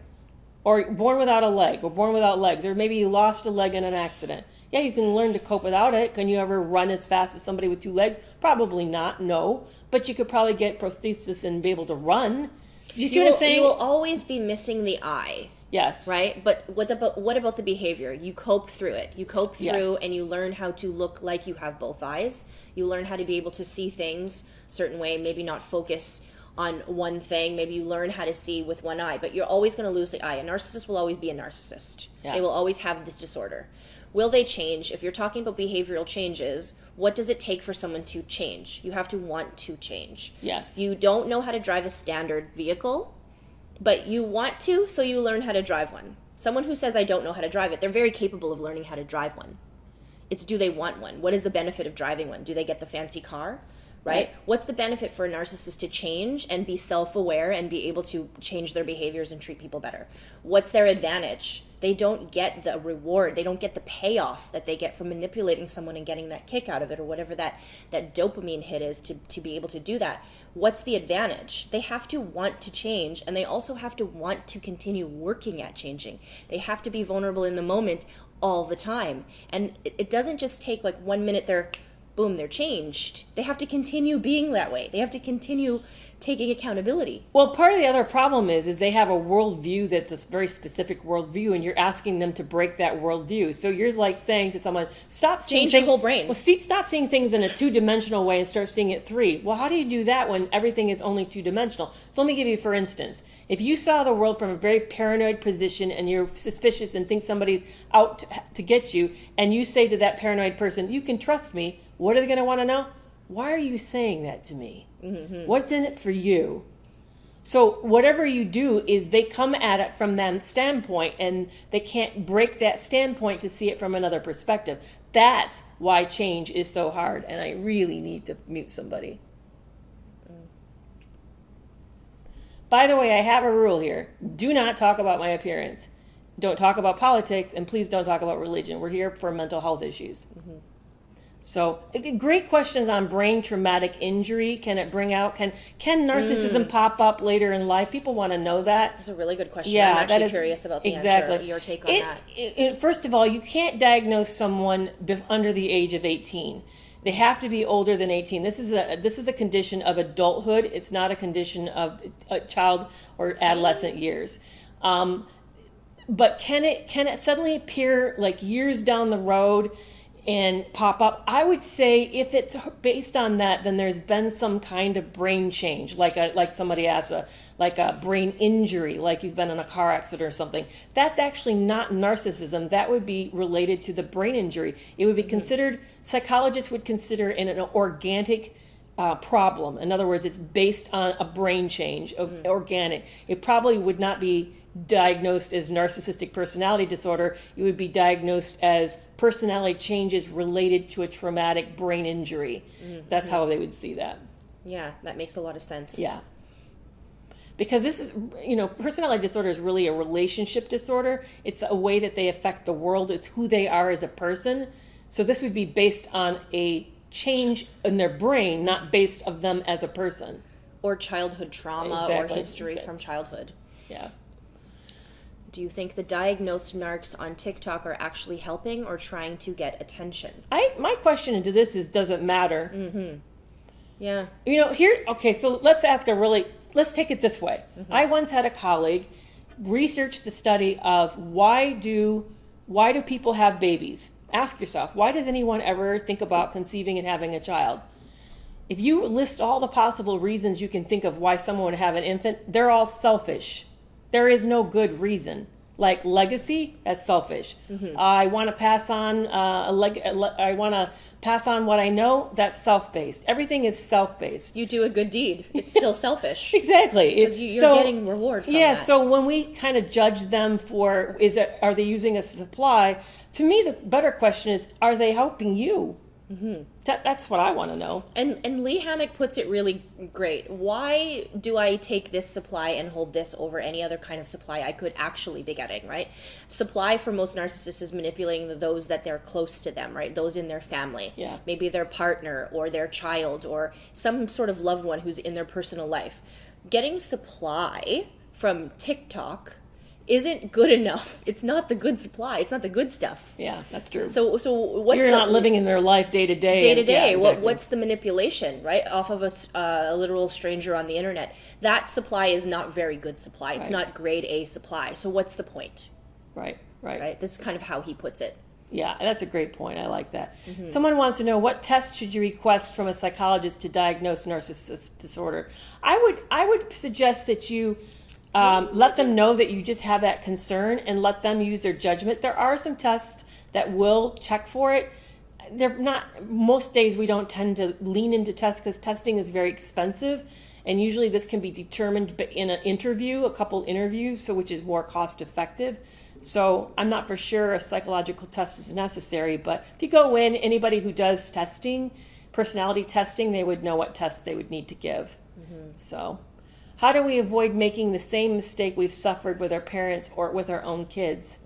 Speaker 1: Or born without a leg, or born without legs, or maybe you lost a leg in an accident. Yeah, you can learn to cope without it. Can you ever run as fast as somebody with two legs? Probably not, no. But you could probably get prosthesis and be able to run. Do you see what I'm saying?
Speaker 2: You will always be missing the eye.
Speaker 1: Yes.
Speaker 2: Right? But what about the behavior? You cope through it. You cope through and you learn how to look like you have both eyes. You learn how to be able to see things a certain way, maybe not focus on one thing. Maybe you learn how to see with one eye, but you're always going to lose the eye. A narcissist will always be a narcissist. Yeah. They will always have this disorder. Will they change? If you're talking about behavioral changes, what does it take for someone to change? You have to want to change.
Speaker 1: Yes.
Speaker 2: You don't know how to drive a standard vehicle, but you want to, so you learn how to drive one. Someone who says, I don't know how to drive it, they're very capable of learning how to drive one. It's, do they want one? What is the benefit of driving one? Do they get the fancy car? Right? What's the benefit for a narcissist to change and be self-aware and be able to change their behaviors and treat people better? What's their advantage? They don't get the reward. They don't get the payoff that they get from manipulating someone and getting that kick out of it, or whatever that dopamine hit is to be able to do that. What's the advantage? They have to want to change, and they also have to want to continue working at changing. They have to be vulnerable in the moment all the time. And it doesn't just take like 1 minute they're changed. They have to continue being that way. They have to continue taking accountability.
Speaker 1: Well, part of the other problem is they have a worldview that's a very specific worldview, and you're asking them to break that worldview. So you're like saying to someone, stop seeing
Speaker 2: change your whole brain.
Speaker 1: Well, stop seeing things in a two-dimensional way and start seeing it three. Well, how do you do that when everything is only two-dimensional? So let me give you, for instance, if you saw the world from a very paranoid position and you're suspicious and think somebody's out to get you, and you say to that paranoid person, you can trust me, what are they going to want to know? Why are you saying that to me? Mm-hmm. What's in it for you? So whatever you do is they come at it from that standpoint, and they can't break that standpoint to see it from another perspective. That's why change is so hard, and I really need to mute somebody. By the way, I have a rule here. Do not talk about my appearance. Don't talk about politics, and please don't talk about religion. We're here for mental health issues. Mm-hmm. So, great questions on brain traumatic injury. Can it bring out, can narcissism pop up later in life? People want to know that.
Speaker 2: That's a really good question. Yeah, I'm actually curious about the answer, your take on that.
Speaker 1: First of all, you can't diagnose someone under the age of 18. They have to be older than 18. This is a condition of adulthood. It's not a condition of child or adolescent years. But can it suddenly appear like years down the road and pop up? I would say if it's based on that, then there's been some kind of brain change, like somebody asked, like a brain injury, like you've been in a car accident or something. That's actually not narcissism. That would be related to the brain injury. It would be considered, psychologists would consider an organic problem. In other words, it's based on a brain change, organic. It probably would not be diagnosed as narcissistic personality disorder. It would be diagnosed as personality changes related to a traumatic brain injury. Mm-hmm. That's how they would see that.
Speaker 2: Yeah, that makes a lot of sense.
Speaker 1: Yeah. Because this is, personality disorder is really a relationship disorder. It's a way that they affect the world. It's who they are as a person. So this would be based on a change in their brain, not based of them as a person.
Speaker 2: Or childhood trauma or history from childhood.
Speaker 1: Yeah.
Speaker 2: Do you think the diagnosed narcs on TikTok are actually helping or trying to get attention?
Speaker 1: My question to this is, does it matter?
Speaker 2: Mm-hmm. Yeah.
Speaker 1: So let's take it this way. Mm-hmm. I once had a colleague research the study of why do people have babies? Ask yourself, why does anyone ever think about conceiving and having a child? If you list all the possible reasons you can think of why someone would have an infant, they're all selfish. There is no good reason. Like legacy, that's selfish. Mm-hmm. I want to pass on I want to pass on what I know. That's self-based. Everything is self-based.
Speaker 2: You do a good deed, it's still selfish.
Speaker 1: Exactly.
Speaker 2: Because you're getting reward from that.
Speaker 1: Yeah. So when we kind of judge them for, are they using a supply? To me, the better question is, are they helping you? Mm-hmm. That's what I want to know.
Speaker 2: And Lee Hammock puts it really great. Why do I take this supply and hold this over any other kind of supply I could actually be getting, right? Supply for most narcissists is manipulating those that they're close to them, right? Those in their family.
Speaker 1: Yeah.
Speaker 2: Maybe their partner or their child or some sort of loved one who's in their personal life. Getting supply from TikTok isn't good enough. It's not the good supply. It's not the good stuff.
Speaker 1: Yeah, that's true.
Speaker 2: So what's
Speaker 1: you're not living in their life day to day.
Speaker 2: Day to day. Exactly. What's the manipulation, right? Off of a literal stranger on the internet. That supply is not very good supply. It's not grade A supply. So what's the point?
Speaker 1: Right.
Speaker 2: This is kind of how he puts it.
Speaker 1: Yeah, that's a great point. I like that. Mm-hmm. Someone wants to know, what tests should you request from a psychologist to diagnose narcissistic disorder? I would suggest that you let them know that you just have that concern and let them use their judgment. There are some tests that will check for it. They're not, most days we don't tend to lean into tests because testing is very expensive. And usually this can be determined in an interview, a couple interviews, which is more cost effective. So I'm not for sure a psychological test is necessary, but if you go in, anybody who does testing, personality testing, they would know what tests they would need to give. So how do we avoid making the same mistake we've suffered with our parents or with our own kids?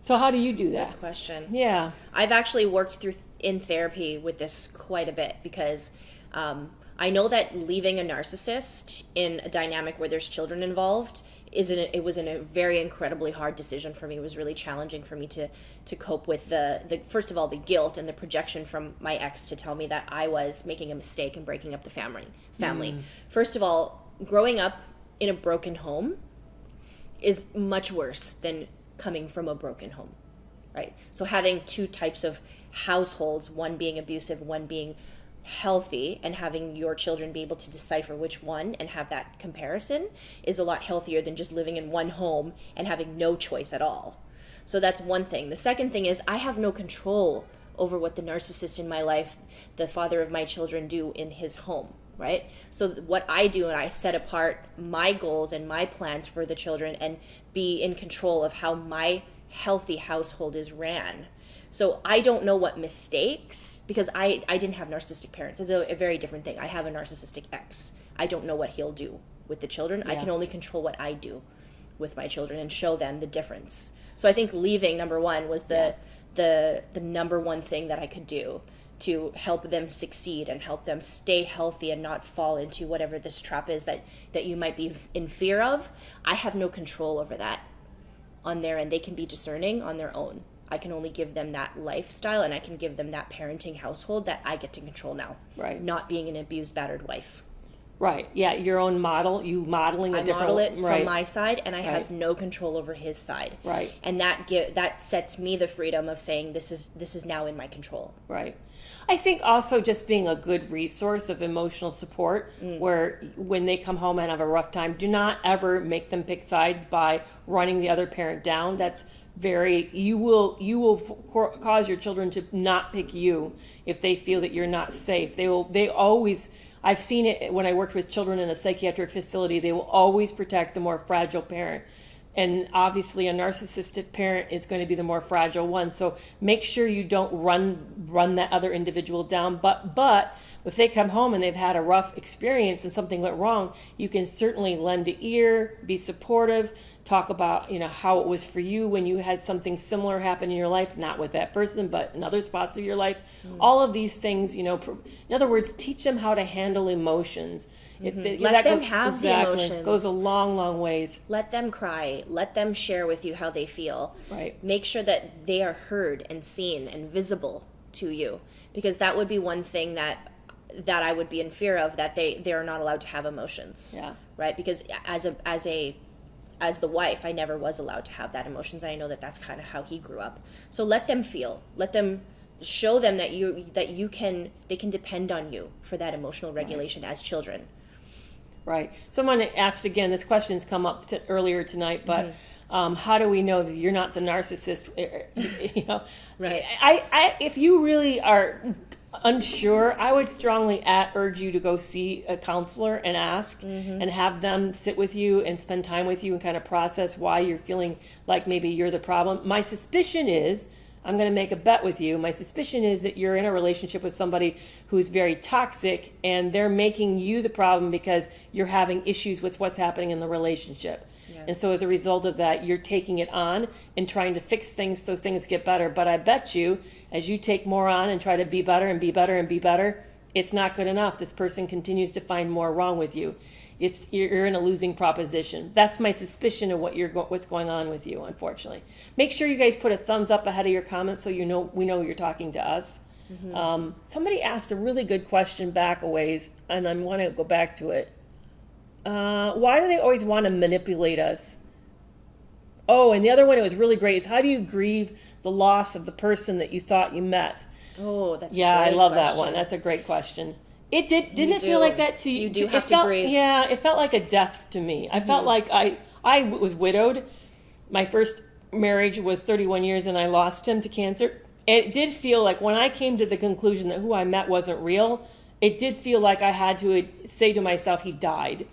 Speaker 1: So how do you do that?
Speaker 2: Good question.
Speaker 1: Yeah.
Speaker 2: I've actually worked through in therapy with this quite a bit because I know that leaving a narcissist in a dynamic where there's children involved it was a very incredibly hard decision for me. It was really challenging for me to cope with the first of all, the guilt and the projection from my ex to tell me that I was making a mistake and breaking up the family. First of all, growing up in a broken home is much worse than coming from a broken home, right? So having two types of households, one being abusive, one being healthy, and having your children be able to decipher which one and have that comparison is a lot healthier than just living in one home and having no choice at all. So that's one thing. The second thing is I have no control over what the narcissist in my life, the father of my children, do in his home, right? So what I do, and I set apart my goals and my plans for the children and be in control of how my healthy household is ran. So I don't know what mistakes, because I didn't have narcissistic parents. It's a very different thing. I have a narcissistic ex. I don't know what he'll do with the children. Yeah. I can only control what I do with my children and show them the difference. So I think leaving, number one, was the number one thing that I could do to help them succeed and help them stay healthy and not fall into whatever this trap is that you might be in fear of. I have no control over that on their end. They can be discerning on their own. I can only give them that lifestyle, and I can give them that parenting household that I get to control now.
Speaker 1: Right.
Speaker 2: Not being an abused, battered wife.
Speaker 1: Right. Yeah. Your own model. You modeling a different.
Speaker 2: I model it
Speaker 1: right.
Speaker 2: from my side, and I have no control over his side.
Speaker 1: Right.
Speaker 2: And that sets me the freedom of saying this is now in my control.
Speaker 1: Right. I think also just being a good resource of emotional support, where when they come home and have a rough time, do not ever make them pick sides by running the other parent down. That's you will cause your children to not pick you if they feel that you're not safe. They always, I've seen it when I worked with children in a psychiatric facility, they will always protect the more fragile parent. And obviously a narcissistic parent is going to be the more fragile one. So make sure you don't run that other individual down. But if they come home and they've had a rough experience and something went wrong, you can certainly lend an ear, be supportive, talk about, how it was for you when you had something similar happen in your life, not with that person, but in other spots of your life. All of these things, in other words, teach them how to handle emotions.
Speaker 2: Let them have the emotions.
Speaker 1: Goes a long, long ways.
Speaker 2: Let them cry. Let them share with you how they feel.
Speaker 1: Right.
Speaker 2: Make sure that they are heard and seen and visible to you, because that would be one thing that I would be in fear of, that they are not allowed to have emotions.
Speaker 1: Yeah.
Speaker 2: Right. Because as the wife, I never was allowed to have that emotions. And I know that that's kind of how he grew up. So let them feel. Let them show them that they can depend on you for that emotional regulation as children. Right.
Speaker 1: Someone asked again, this question's come up earlier tonight, but how do we know that you're not the narcissist?
Speaker 2: Right.
Speaker 1: If you really are unsure, I would strongly urge you to go see a counselor and ask and have them sit with you and spend time with you and kind of process why you're feeling like maybe you're the problem. My suspicion is, I'm going to make a bet with you, my suspicion is that you're in a relationship with somebody who's very toxic and they're making you the problem because you're having issues with what's happening in the relationship. Yeah. And so as a result of that, you're taking it on and trying to fix things so things get better. But I bet you, as you take more on and try to be better and be better and be better, it's not good enough. This person continues to find more wrong with you. You're in a losing proposition. That's my suspicion of what's going on with you, unfortunately. Make sure you guys put a thumbs up ahead of your comments so we know you're talking to us. Somebody asked a really good question back a ways, and I want to go back to it. Why do they always want to manipulate us? Oh, and the other one, it was really great, is how do you grieve the loss of the person that you thought you met?
Speaker 2: Oh, that's
Speaker 1: I
Speaker 2: a great
Speaker 1: love
Speaker 2: question.
Speaker 1: that one. That's a great question. Didn't it feel like that to you?
Speaker 2: You do have to grieve.
Speaker 1: Yeah, it felt like a death to me. I felt like I was widowed. My first marriage was 31 years and I lost him to cancer. And it did feel like when I came to the conclusion that who I met wasn't real, it did feel like I had to say to myself, he died.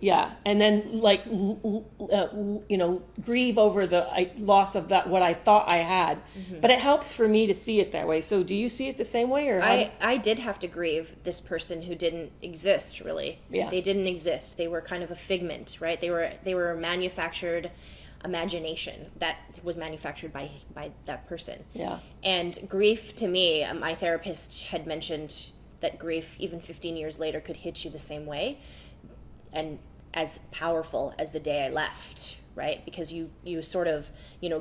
Speaker 1: Yeah. And then like, grieve over the loss of that, what I thought I had. But it helps for me to see it that way. So do you see it the same way? Or
Speaker 2: I did have to grieve this person who didn't exist, really.
Speaker 1: Yeah.
Speaker 2: They didn't exist. They were kind of a figment, right? They were a manufactured imagination that was manufactured by that person.
Speaker 1: Yeah.
Speaker 2: And grief, to me, my therapist had mentioned that grief, even 15 years later, could hit you the same way, and as powerful as the day I left, right? Because you sort of,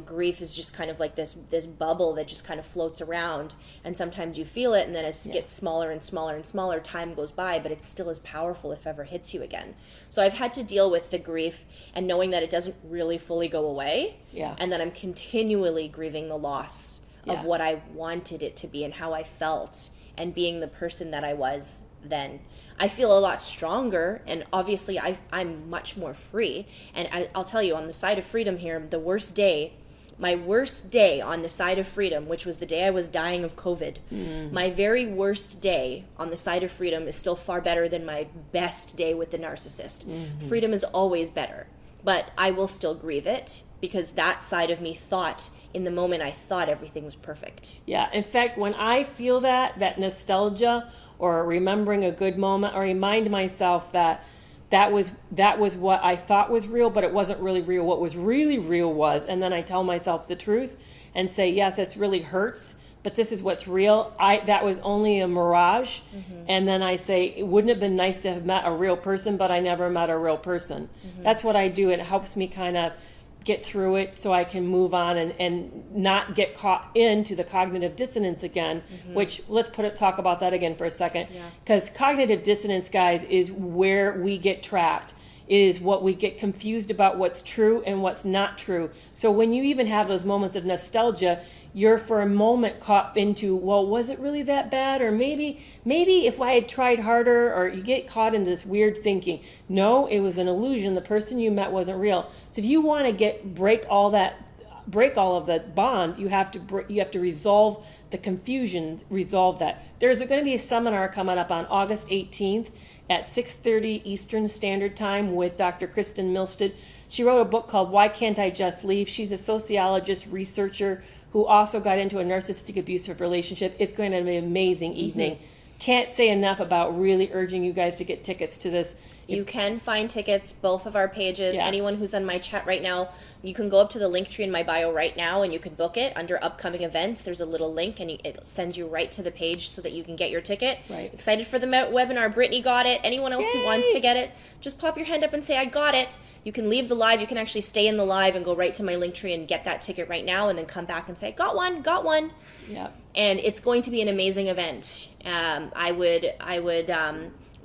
Speaker 2: grief is just kind of like this bubble that just kind of floats around, and sometimes you feel it, and then as it gets smaller and smaller and smaller, time goes by, but it's still as powerful if ever hits you again. So I've had to deal with the grief and knowing that it doesn't really fully go away, and that I'm continually grieving the loss of what I wanted it to be and how I felt, and being the person that I was then. I feel a lot stronger, and obviously I'm much more free. And I'll tell you, on the side of freedom here, my worst day on the side of freedom, which was the day I was dying of COVID, my very worst day on the side of freedom is still far better than my best day with the narcissist. Freedom is always better, but I will still grieve it, because that side of me thought, in the moment, I thought everything was perfect.
Speaker 1: Yeah. In fact, when I feel that nostalgia, or remembering a good moment, or remind myself that was what I thought was real, but it wasn't really real. What was really real was, and then I tell myself the truth and say, yes, this really hurts, but this is what's real. That was only a mirage. And then I say, it wouldn't have been nice to have met a real person, but I never met a real person. That's what I do. It helps me kind of get through it so I can move on and not get caught into the cognitive dissonance again, which let's talk about that again for a second. Because cognitive dissonance, guys, is where we get trapped. It is what we get confused about, what's true and what's not true. So when you even have those moments of nostalgia, you're for a moment caught into, well, was it really that bad? Or maybe if I had tried harder, or you get caught into this weird thinking. No, it was an illusion. The person you met wasn't real. So if you want to break all of the bond, you have to resolve the confusion, resolve that. There's going to be a seminar coming up on August 18th at 6:30 Eastern Standard Time with Dr. Kristen Milstead. She wrote a book called Why Can't I Just Leave? She's a sociologist, researcher, who also got into a narcissistic abusive relationship. It's going to be an amazing evening. Can't say enough about really urging you guys to get tickets to this.
Speaker 2: You can find tickets, both of our pages. Anyone who's on my chat right now, you can go up to the link tree in my bio right now and you can book it under upcoming events. There's a little link and it sends you right to the page so that you can get your ticket.
Speaker 1: Right.
Speaker 2: Excited for the webinar. Brittany got it. Anyone else who wants to get it, just pop your hand up and say, I got it. You can leave the live. You can actually stay in the live and go right to my link tree and get that ticket right now, and then come back and say, got one.
Speaker 1: Yeah.
Speaker 2: And it's going to be an amazing event. I would,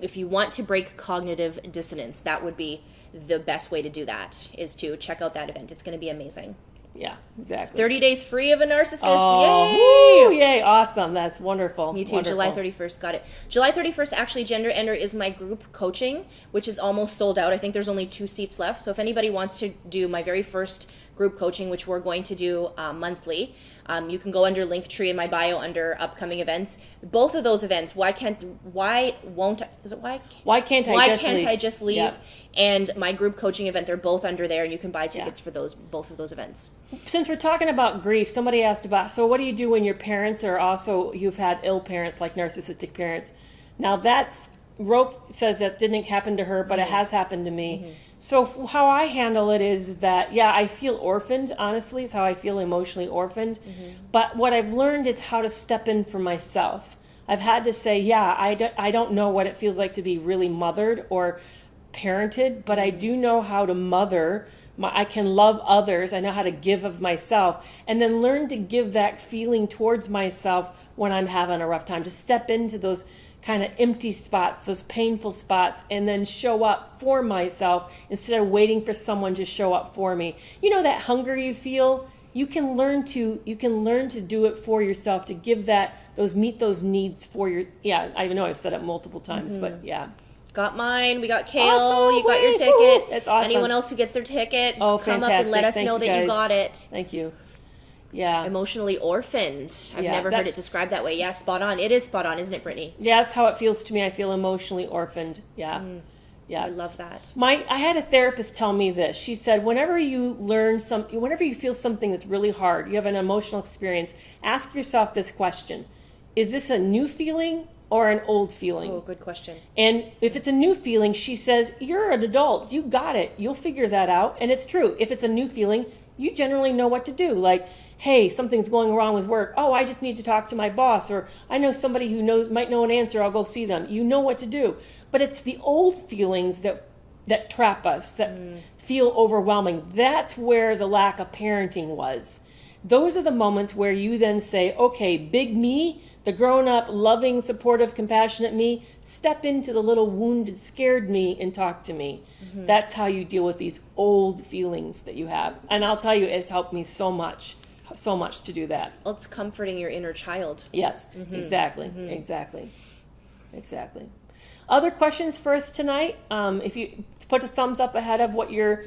Speaker 2: if you want to break cognitive dissonance, that would be the best way to do that, is to check out that event. It's going to be amazing.
Speaker 1: Yeah, exactly.
Speaker 2: 30 days free of a narcissist.
Speaker 1: Oh,
Speaker 2: Yay!
Speaker 1: Yay, awesome. That's wonderful.
Speaker 2: Me too.
Speaker 1: Wonderful.
Speaker 2: July 31st. Got it. July 31st, actually, Gender Ender is my group coaching, which is almost sold out. I think there's only 2 seats left. So if anybody wants to do my very first group coaching, which we're going to do monthly, you can go under Linktree in my bio under upcoming events. Both of those events, why can't I just leave?
Speaker 1: Yep.
Speaker 2: And my group coaching event, they're both under there, and you can buy tickets for both of those events.
Speaker 1: Since we're talking about grief, somebody asked about, so what do you do when your parents are also, you've had ill parents, like narcissistic parents? Now Rope says that didn't happen to her, but it has happened to me. So how I handle it is that, I feel orphaned, honestly. It's how I feel, emotionally orphaned. But what I've learned is how to step in for myself. I've had to say, I don't know what it feels like to be really mothered or parented, but I do know how to mother. I can love others. I know how to give of myself, and then learn to give that feeling towards myself when I'm having a rough time, to step into those kind of empty spots, those painful spots, and then show up for myself instead of waiting for someone to show up for me. You know that hunger you feel? You can learn to do it for yourself, to give meet those needs for your, I know I've said it multiple times, but
Speaker 2: Got mine. We got Kale.
Speaker 1: Awesome.
Speaker 2: You got your ticket.
Speaker 1: That's awesome.
Speaker 2: Anyone else who gets their ticket,
Speaker 1: come
Speaker 2: up and let us know that you got it.
Speaker 1: Thank you. Yeah.
Speaker 2: Emotionally orphaned. I've never heard it described that way. Yeah, spot on. It is spot on, isn't it, Brittany?
Speaker 1: Yeah, that's how it feels to me. I feel emotionally orphaned. Yeah. Yeah.
Speaker 2: I love that.
Speaker 1: I had a therapist tell me this. She said, whenever you feel something that's really hard, you have an emotional experience, ask yourself this question. Is this a new feeling or an old feeling?
Speaker 2: Oh, good question.
Speaker 1: And if it's a new feeling, she says, you're an adult. You got it. You'll figure that out. And it's true. If it's a new feeling, you generally know what to do. Like, hey, something's going wrong with work. Oh, I just need to talk to my boss. Or I know somebody who might know an answer. I'll go see them. You know what to do. But it's the old feelings that trap us, that feel overwhelming. That's where the lack of parenting was. Those are the moments where you then say, okay, big me, the grown-up, loving, supportive, compassionate me, step into the little wounded, scared me and talk to me. Mm-hmm. That's how you deal with these old feelings that you have. And I'll tell you, it's helped me so much to do that.
Speaker 2: Well, it's comforting your inner child.
Speaker 1: Yes, exactly. Other questions for us tonight? If you put a thumbs up ahead of what your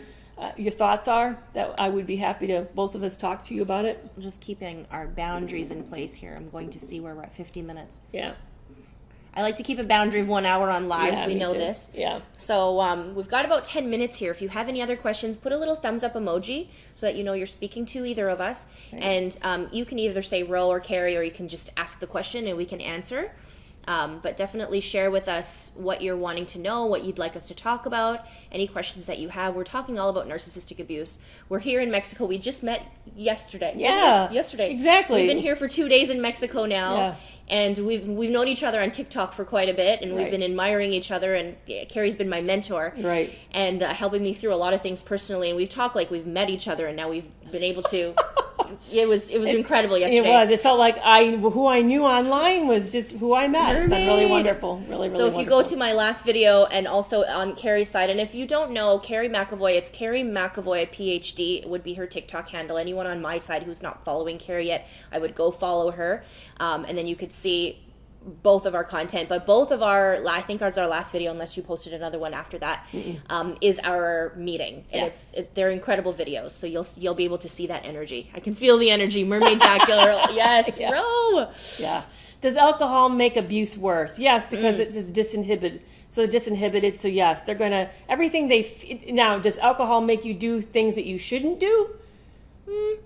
Speaker 1: thoughts are, that I would be happy to, both of us, talk to you about it.
Speaker 2: I'm just keeping our boundaries in place here. I'm going to see where we're at 50 minutes.
Speaker 1: Yeah.
Speaker 2: I like to keep a boundary of 1 hour on lives. We know this.
Speaker 1: Yeah.
Speaker 2: So we've got about 10 minutes here. If you have any other questions, put a little thumbs up emoji so that you know you're speaking to either of us. Right. And you can either say Ro or Kerry, or you can just ask the question and we can answer. But definitely share with us what you're wanting to know, what you'd like us to talk about, any questions that you have. We're talking all about narcissistic abuse. We're here in Mexico. We just met yesterday.
Speaker 1: Yeah,
Speaker 2: yesterday.
Speaker 1: Exactly.
Speaker 2: We've been here for 2 days in Mexico now. Yeah. And we've known each other on TikTok for quite a bit, and we've been admiring each other, and Kerry's been my mentor.
Speaker 1: Right.
Speaker 2: And helping me through a lot of things personally, and we've talked like we've met each other, and now we've been able to... It was incredible yesterday.
Speaker 1: It was. It felt like who I knew online was just who I met. It's been really wonderful. Really
Speaker 2: so if
Speaker 1: wonderful.
Speaker 2: You go to my last video and also on Kerry's side, and if you don't know Kerry McAvoy, it's Kerry McAvoy PhD. It would be her TikTok handle. Anyone on my side who's not following Kerry yet, I would go follow her. And then you could see both of our content, but both of our, I think ours our last video, unless you posted another one after that, is our meeting, and they're incredible videos. So you'll be able to see that energy. I can feel the energy, mermaid back girl. Yes, bro.
Speaker 1: Yeah. Does alcohol make abuse worse? Yes, because it's disinhibited. So disinhibited. So yes, they're gonna everything now. Does alcohol make you do things that you shouldn't do?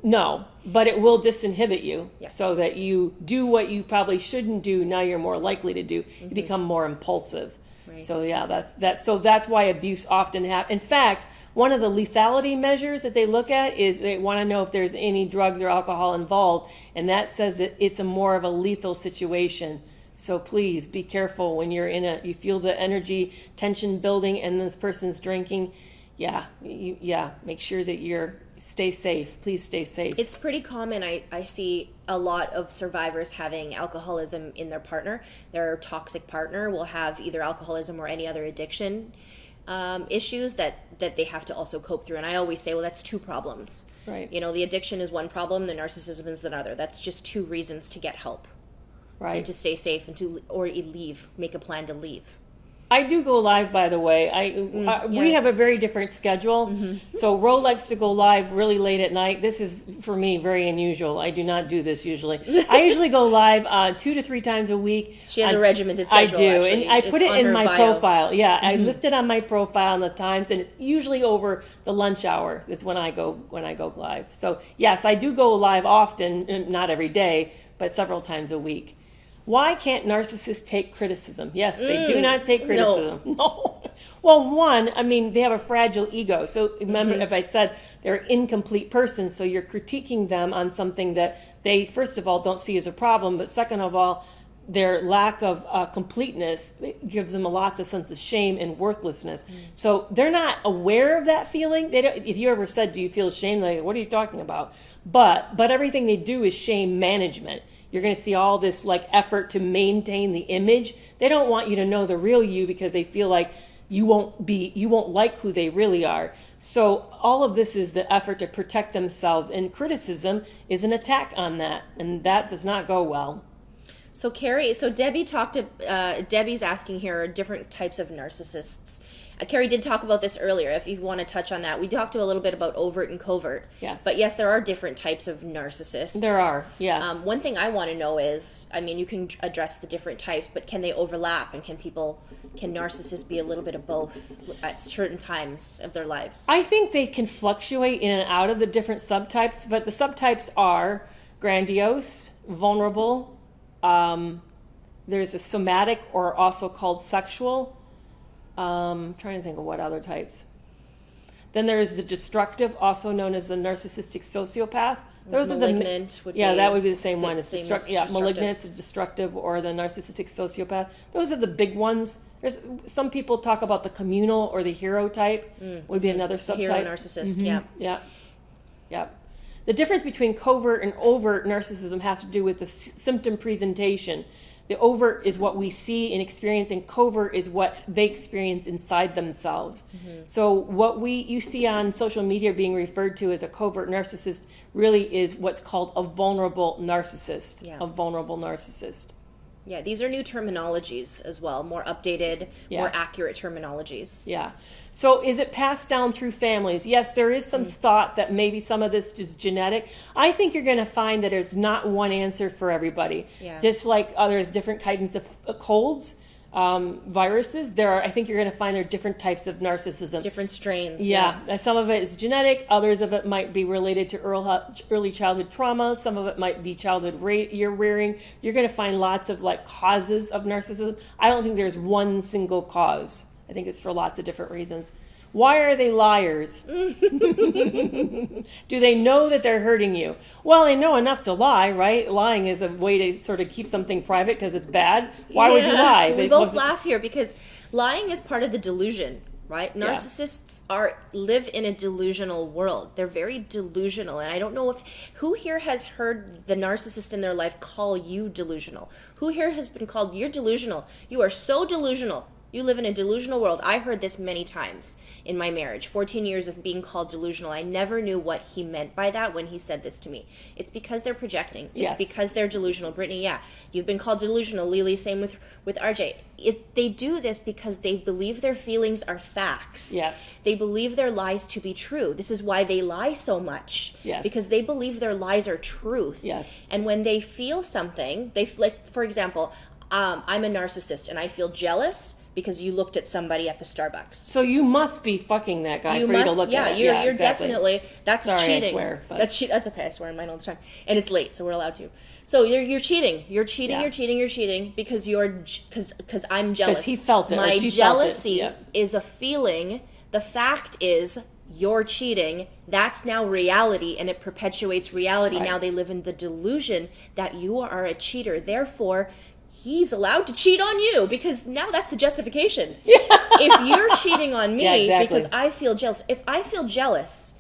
Speaker 1: No, but it will disinhibit you so that you do what you probably shouldn't do. Now you're more likely to do. You become more impulsive. Right. So that's why abuse often happens. In fact, one of the lethality measures that they look at is they want to know if there's any drugs or alcohol involved, and that says that it's more of a lethal situation. So please be careful when you're you feel the energy tension building and this person's drinking. Make sure that stay safe. Please stay safe.
Speaker 2: It's pretty common. I see a lot of survivors having alcoholism in their partner. Their toxic partner will have either alcoholism or any other addiction issues that they have to also cope through. And I always say, well, that's two problems.
Speaker 1: Right.
Speaker 2: You know, the addiction is one problem, the narcissism is another. That's just two reasons to get help.
Speaker 1: Right.
Speaker 2: And to stay safe and or leave, make a plan to leave.
Speaker 1: I do go live, by the way. We have a very different schedule. Mm-hmm. So Ro likes to go live really late at night. This is, for me, very unusual. I do not do this usually. I usually go live 2 to 3 times a week.
Speaker 2: She has a regimented schedule,
Speaker 1: I do,
Speaker 2: actually.
Speaker 1: And I put it in my profile. Yeah, I list it on my profile and the times, and it's usually over the lunch hour. That's when I go live. So yes, I do go live often, not every day, but several times a week. Why can't narcissists take criticism? Yes, they do not take criticism. No. Well, one, they have a fragile ego. So remember, if I said they're an incomplete person, so you're critiquing them on something that they, first of all, don't see as a problem, but second of all, their lack of completeness gives them a loss of sense of shame and worthlessness. So they're not aware of that feeling. They don't. If you ever said, "Do you feel ashamed?" Like, what are you talking about? But everything they do is shame management. You're going to see all this effort to maintain the image. They don't want you to know the real you because they feel like you won't like who they really are. So all of this is the effort to protect themselves, and criticism is an attack on that, and that does not go well.
Speaker 2: So Kerry, Debbie's asking here different types of narcissists. Kerry did talk about this earlier, if you want to touch on that. We talked a little bit about overt and covert.
Speaker 1: Yes.
Speaker 2: But yes, there are different types of narcissists.
Speaker 1: There are, yes.
Speaker 2: One thing I want to know is, I mean, you can address the different types, but can they overlap? And can narcissists be a little bit of both at certain times of their lives?
Speaker 1: I think they can fluctuate in and out of the different subtypes, but the subtypes are grandiose, vulnerable, there's a somatic, or also called sexual. Trying to think of what other types. Then there's the destructive, also known as the narcissistic sociopath. Those
Speaker 2: Malignant
Speaker 1: are that would be the same one. It's
Speaker 2: destructive.
Speaker 1: Malignant, the destructive, or the narcissistic sociopath. Those are the big ones. There's some people talk about the communal or the hero type. Would be another subtype.
Speaker 2: Hero narcissist,
Speaker 1: Yeah. The difference between covert and overt narcissism has to do with the symptom presentation. The overt is what we see and experience, and covert is what they experience inside themselves. So what you see on social media being referred to as a covert narcissist really is what's called a vulnerable narcissist.
Speaker 2: Yeah.
Speaker 1: A vulnerable narcissist.
Speaker 2: Yeah, these are new terminologies as well, more updated, more accurate terminologies.
Speaker 1: Yeah. So is it passed down through families? Yes, there is some thought that maybe some of this is genetic. I think you're going to find that there's not one answer for everybody.
Speaker 2: Yeah.
Speaker 1: Just like there's different kinds of colds, viruses. I think you're going to find there are different types of narcissism.
Speaker 2: Different strains.
Speaker 1: Yeah. Some of it is genetic. Others of it might be related to early childhood trauma. Some of it might be childhood year rearing. You're going to find lots of causes of narcissism. I don't think there's one single cause. I think it's for lots of different reasons. Why are they liars? Do they know that they're hurting you? Well, they know enough to lie, right? Lying is a way to sort of keep something private because it's bad. Why would you lie?
Speaker 2: We both laugh here because lying is part of the delusion, right? Narcissists live in a delusional world. They're very delusional. And I don't know who here has heard the narcissist in their life call you delusional? Who here has been called, you're delusional? You are so delusional. You live in a delusional world. I heard this many times in my marriage. 14 years of being called delusional. I never knew what he meant by that when he said this to me. It's because they're projecting. It's because they're delusional. Brittany, you've been called delusional. Lily, same with RJ. They do this because they believe their feelings are facts.
Speaker 1: Yes.
Speaker 2: They believe their lies to be true. This is why they lie so much.
Speaker 1: Yes.
Speaker 2: Because they believe their lies are truth.
Speaker 1: Yes.
Speaker 2: And when they feel something, for example, I'm a narcissist and I feel jealous because you looked at somebody at the Starbucks. So
Speaker 1: you must be fucking that guy for you to look at it.
Speaker 2: You're
Speaker 1: exactly.
Speaker 2: definitely, that's cheating.
Speaker 1: I swear. But.
Speaker 2: That's okay, I swear in mine all the time. And it's late, so we're allowed to. So you're cheating. You're cheating because I'm jealous.
Speaker 1: Because he felt it.
Speaker 2: My jealousy is a feeling. The fact is, you're cheating. That's now reality, and it perpetuates reality. Right. Now they live in the delusion that you are a cheater. Therefore, he's allowed to cheat on you because now that's the justification. Yeah. If you're cheating on me because I feel jealous, if I feel jealous,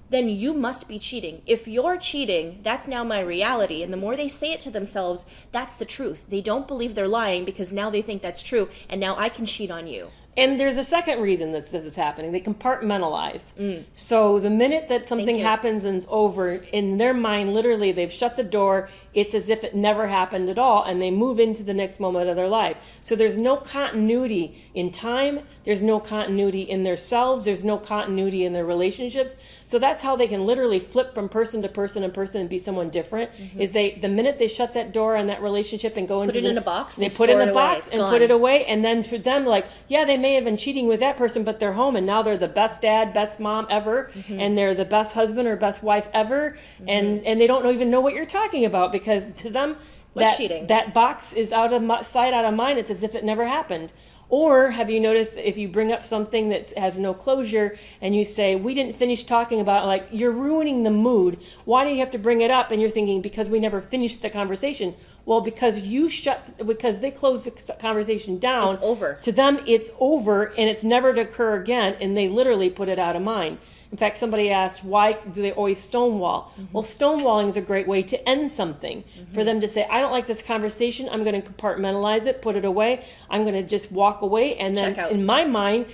Speaker 2: then you must be cheating. If you're cheating, that's now my reality. And the more they say it to themselves, that's the truth. They don't believe they're lying because now they think that's true, and now I can cheat on you.
Speaker 1: And there's a second reason that this is happening. They compartmentalize. So the minute that something happens and it's over, in their mind, literally, they've shut the door. It's as if it never happened at all, and they move into the next moment of their life. So there's no continuity in time. There's no continuity in their selves. There's no continuity in their relationships. So that's how they can literally flip from person to person and be someone different. Is the minute they shut that door on that relationship and go into
Speaker 2: in a box.
Speaker 1: They put it in a box and put it away, and then for them, they may have been cheating with that person, but they're home, and now they're the best dad, best mom ever, and they're the best husband or best wife ever, and they don't even know what you're talking about because to them that box is out of sight, out of mind. It's as if it never happened. Or have you noticed if you bring up something that has no closure and you say, we didn't finish talking about, you're ruining the mood. Why do you have to bring it up? And you're thinking, because we never finished the conversation. Well, because they closed the conversation down.
Speaker 2: It's over.
Speaker 1: To them, it's over and it's never to occur again. And they literally put it out of mind. In fact, somebody asked, why do they always stonewall? Well, stonewalling is a great way to end something. For them to say, I don't like this conversation. I'm going to compartmentalize it, put it away. I'm going to just walk away. And then in my mind,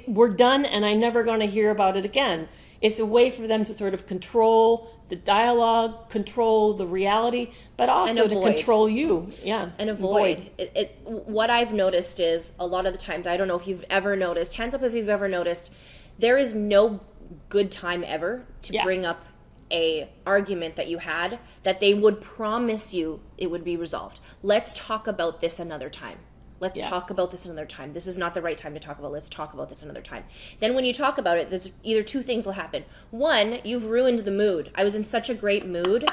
Speaker 1: we're done and I'm never going to hear about it again. It's a way for them to sort of control the dialogue, control the reality, but also to control you. Yeah.
Speaker 2: And avoid. What I've noticed is a lot of the times, I don't know if you've ever noticed, hands up if you've ever noticed, there is no good time ever to bring up a argument that you had that they would promise you it would be resolved. Let's talk about this another time. Let's talk about this another time. This is not the right time to talk about. Let's talk about this another time. Then when you talk about it, there's either two things will happen. One, you've ruined the mood. I was in such a great mood.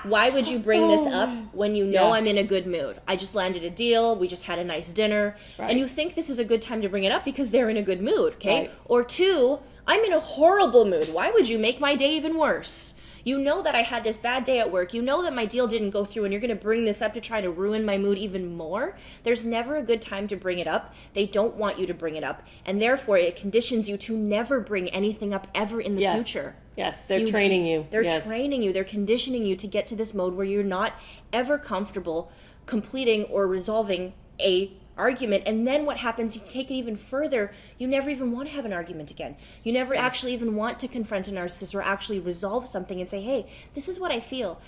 Speaker 2: Why would you bring this up when you know I'm in a good mood? I just landed a deal. We just had a nice dinner. Right. And you think this is a good time to bring it up because they're in a good mood, okay? Right. Or two, I'm in a horrible mood. Why would you make my day even worse? You know that I had this bad day at work. You know that my deal didn't go through, and you're going to bring this up to try to ruin my mood even more. There's never a good time to bring it up. They don't want you to bring it up, and therefore it conditions you to never bring anything up ever in the future.
Speaker 1: Yes, they're training you.
Speaker 2: They're training you. They're conditioning you to get to this mode where you're not ever comfortable completing or resolving a argument. And then what happens, you take it even further, you never even want to have an argument again. You never actually even want to confront a narcissist or actually resolve something and say, hey, this is what I feel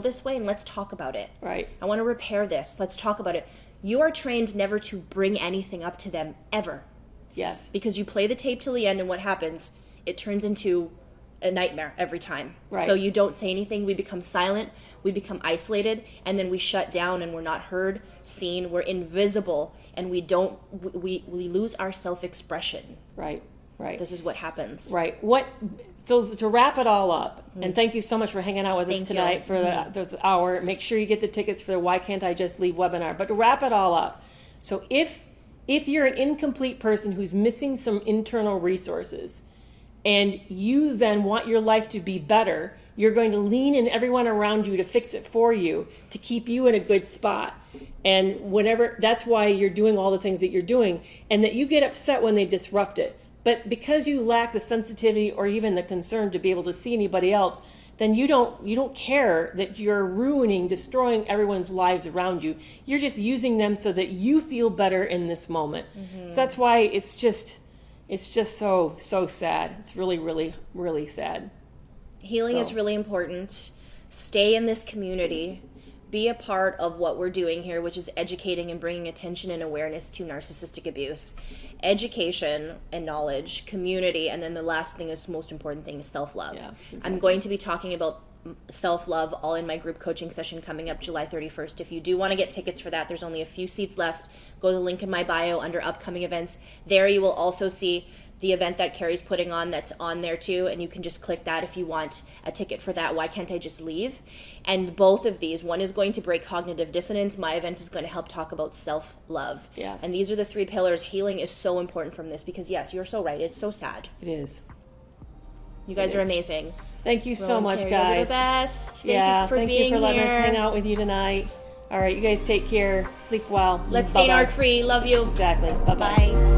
Speaker 2: this way, and let's talk about it.
Speaker 1: Right.
Speaker 2: I want to repair this. Let's talk about it. You are trained never to bring anything up to them ever.
Speaker 1: Yes.
Speaker 2: Because you play the tape till the end, and what happens, it turns into a nightmare every time.
Speaker 1: Right.
Speaker 2: So you don't say anything, we become silent, we become isolated, and then we shut down and we're not heard, seen, we're invisible, and we lose our self-expression.
Speaker 1: Right.
Speaker 2: This is what happens.
Speaker 1: Right. So to wrap it all up, and thank you so much for hanging out with us tonight for the hour. Make sure you get the tickets for the Why Can't I Just Leave webinar. But to wrap it all up, so if you're an incomplete person who's missing some internal resources, and you then want your life to be better, you're going to lean in everyone around you to fix it for you, to keep you in a good spot. And that's why you're doing all the things that you're doing, and that you get upset when they disrupt it. But because you lack the sensitivity or even the concern to be able to see anybody else, then you don't care that you're destroying everyone's lives around you. You're just using them so that you feel better in this moment. Mm-hmm. So that's why it's just so sad. It's really, really, really sad.
Speaker 2: Healing is really important. Stay in this community. Be a part of what we're doing here, which is educating and bringing attention and awareness to narcissistic abuse. Education and knowledge, community, and then the last thing is most important thing is self-love. Yeah, exactly. I'm going to be talking about self-love all in my group coaching session coming up July 31st. If you do want to get tickets for that, there's only a few seats left. Go to the link in my bio under upcoming events. There you will also see the event that Kerry's putting on that's on there too, and you can just click that if you want a ticket for that. Why Can't I Just Leave? And both of these, one is going to break cognitive dissonance. My event is going to help talk about self-love. Yeah. And these are the three pillars. Healing is so important from this because, yes, you're so right. It's so sad.
Speaker 1: It is.
Speaker 2: You guys are amazing.
Speaker 1: Thank you so much, guys.
Speaker 2: You guys are the best. Thank you for being here. Thank you for letting us
Speaker 1: hang out with you tonight. All right, you guys take care. Sleep well.
Speaker 2: Let's stay narc-free. Love you.
Speaker 1: Exactly. Bye-bye.
Speaker 2: Bye.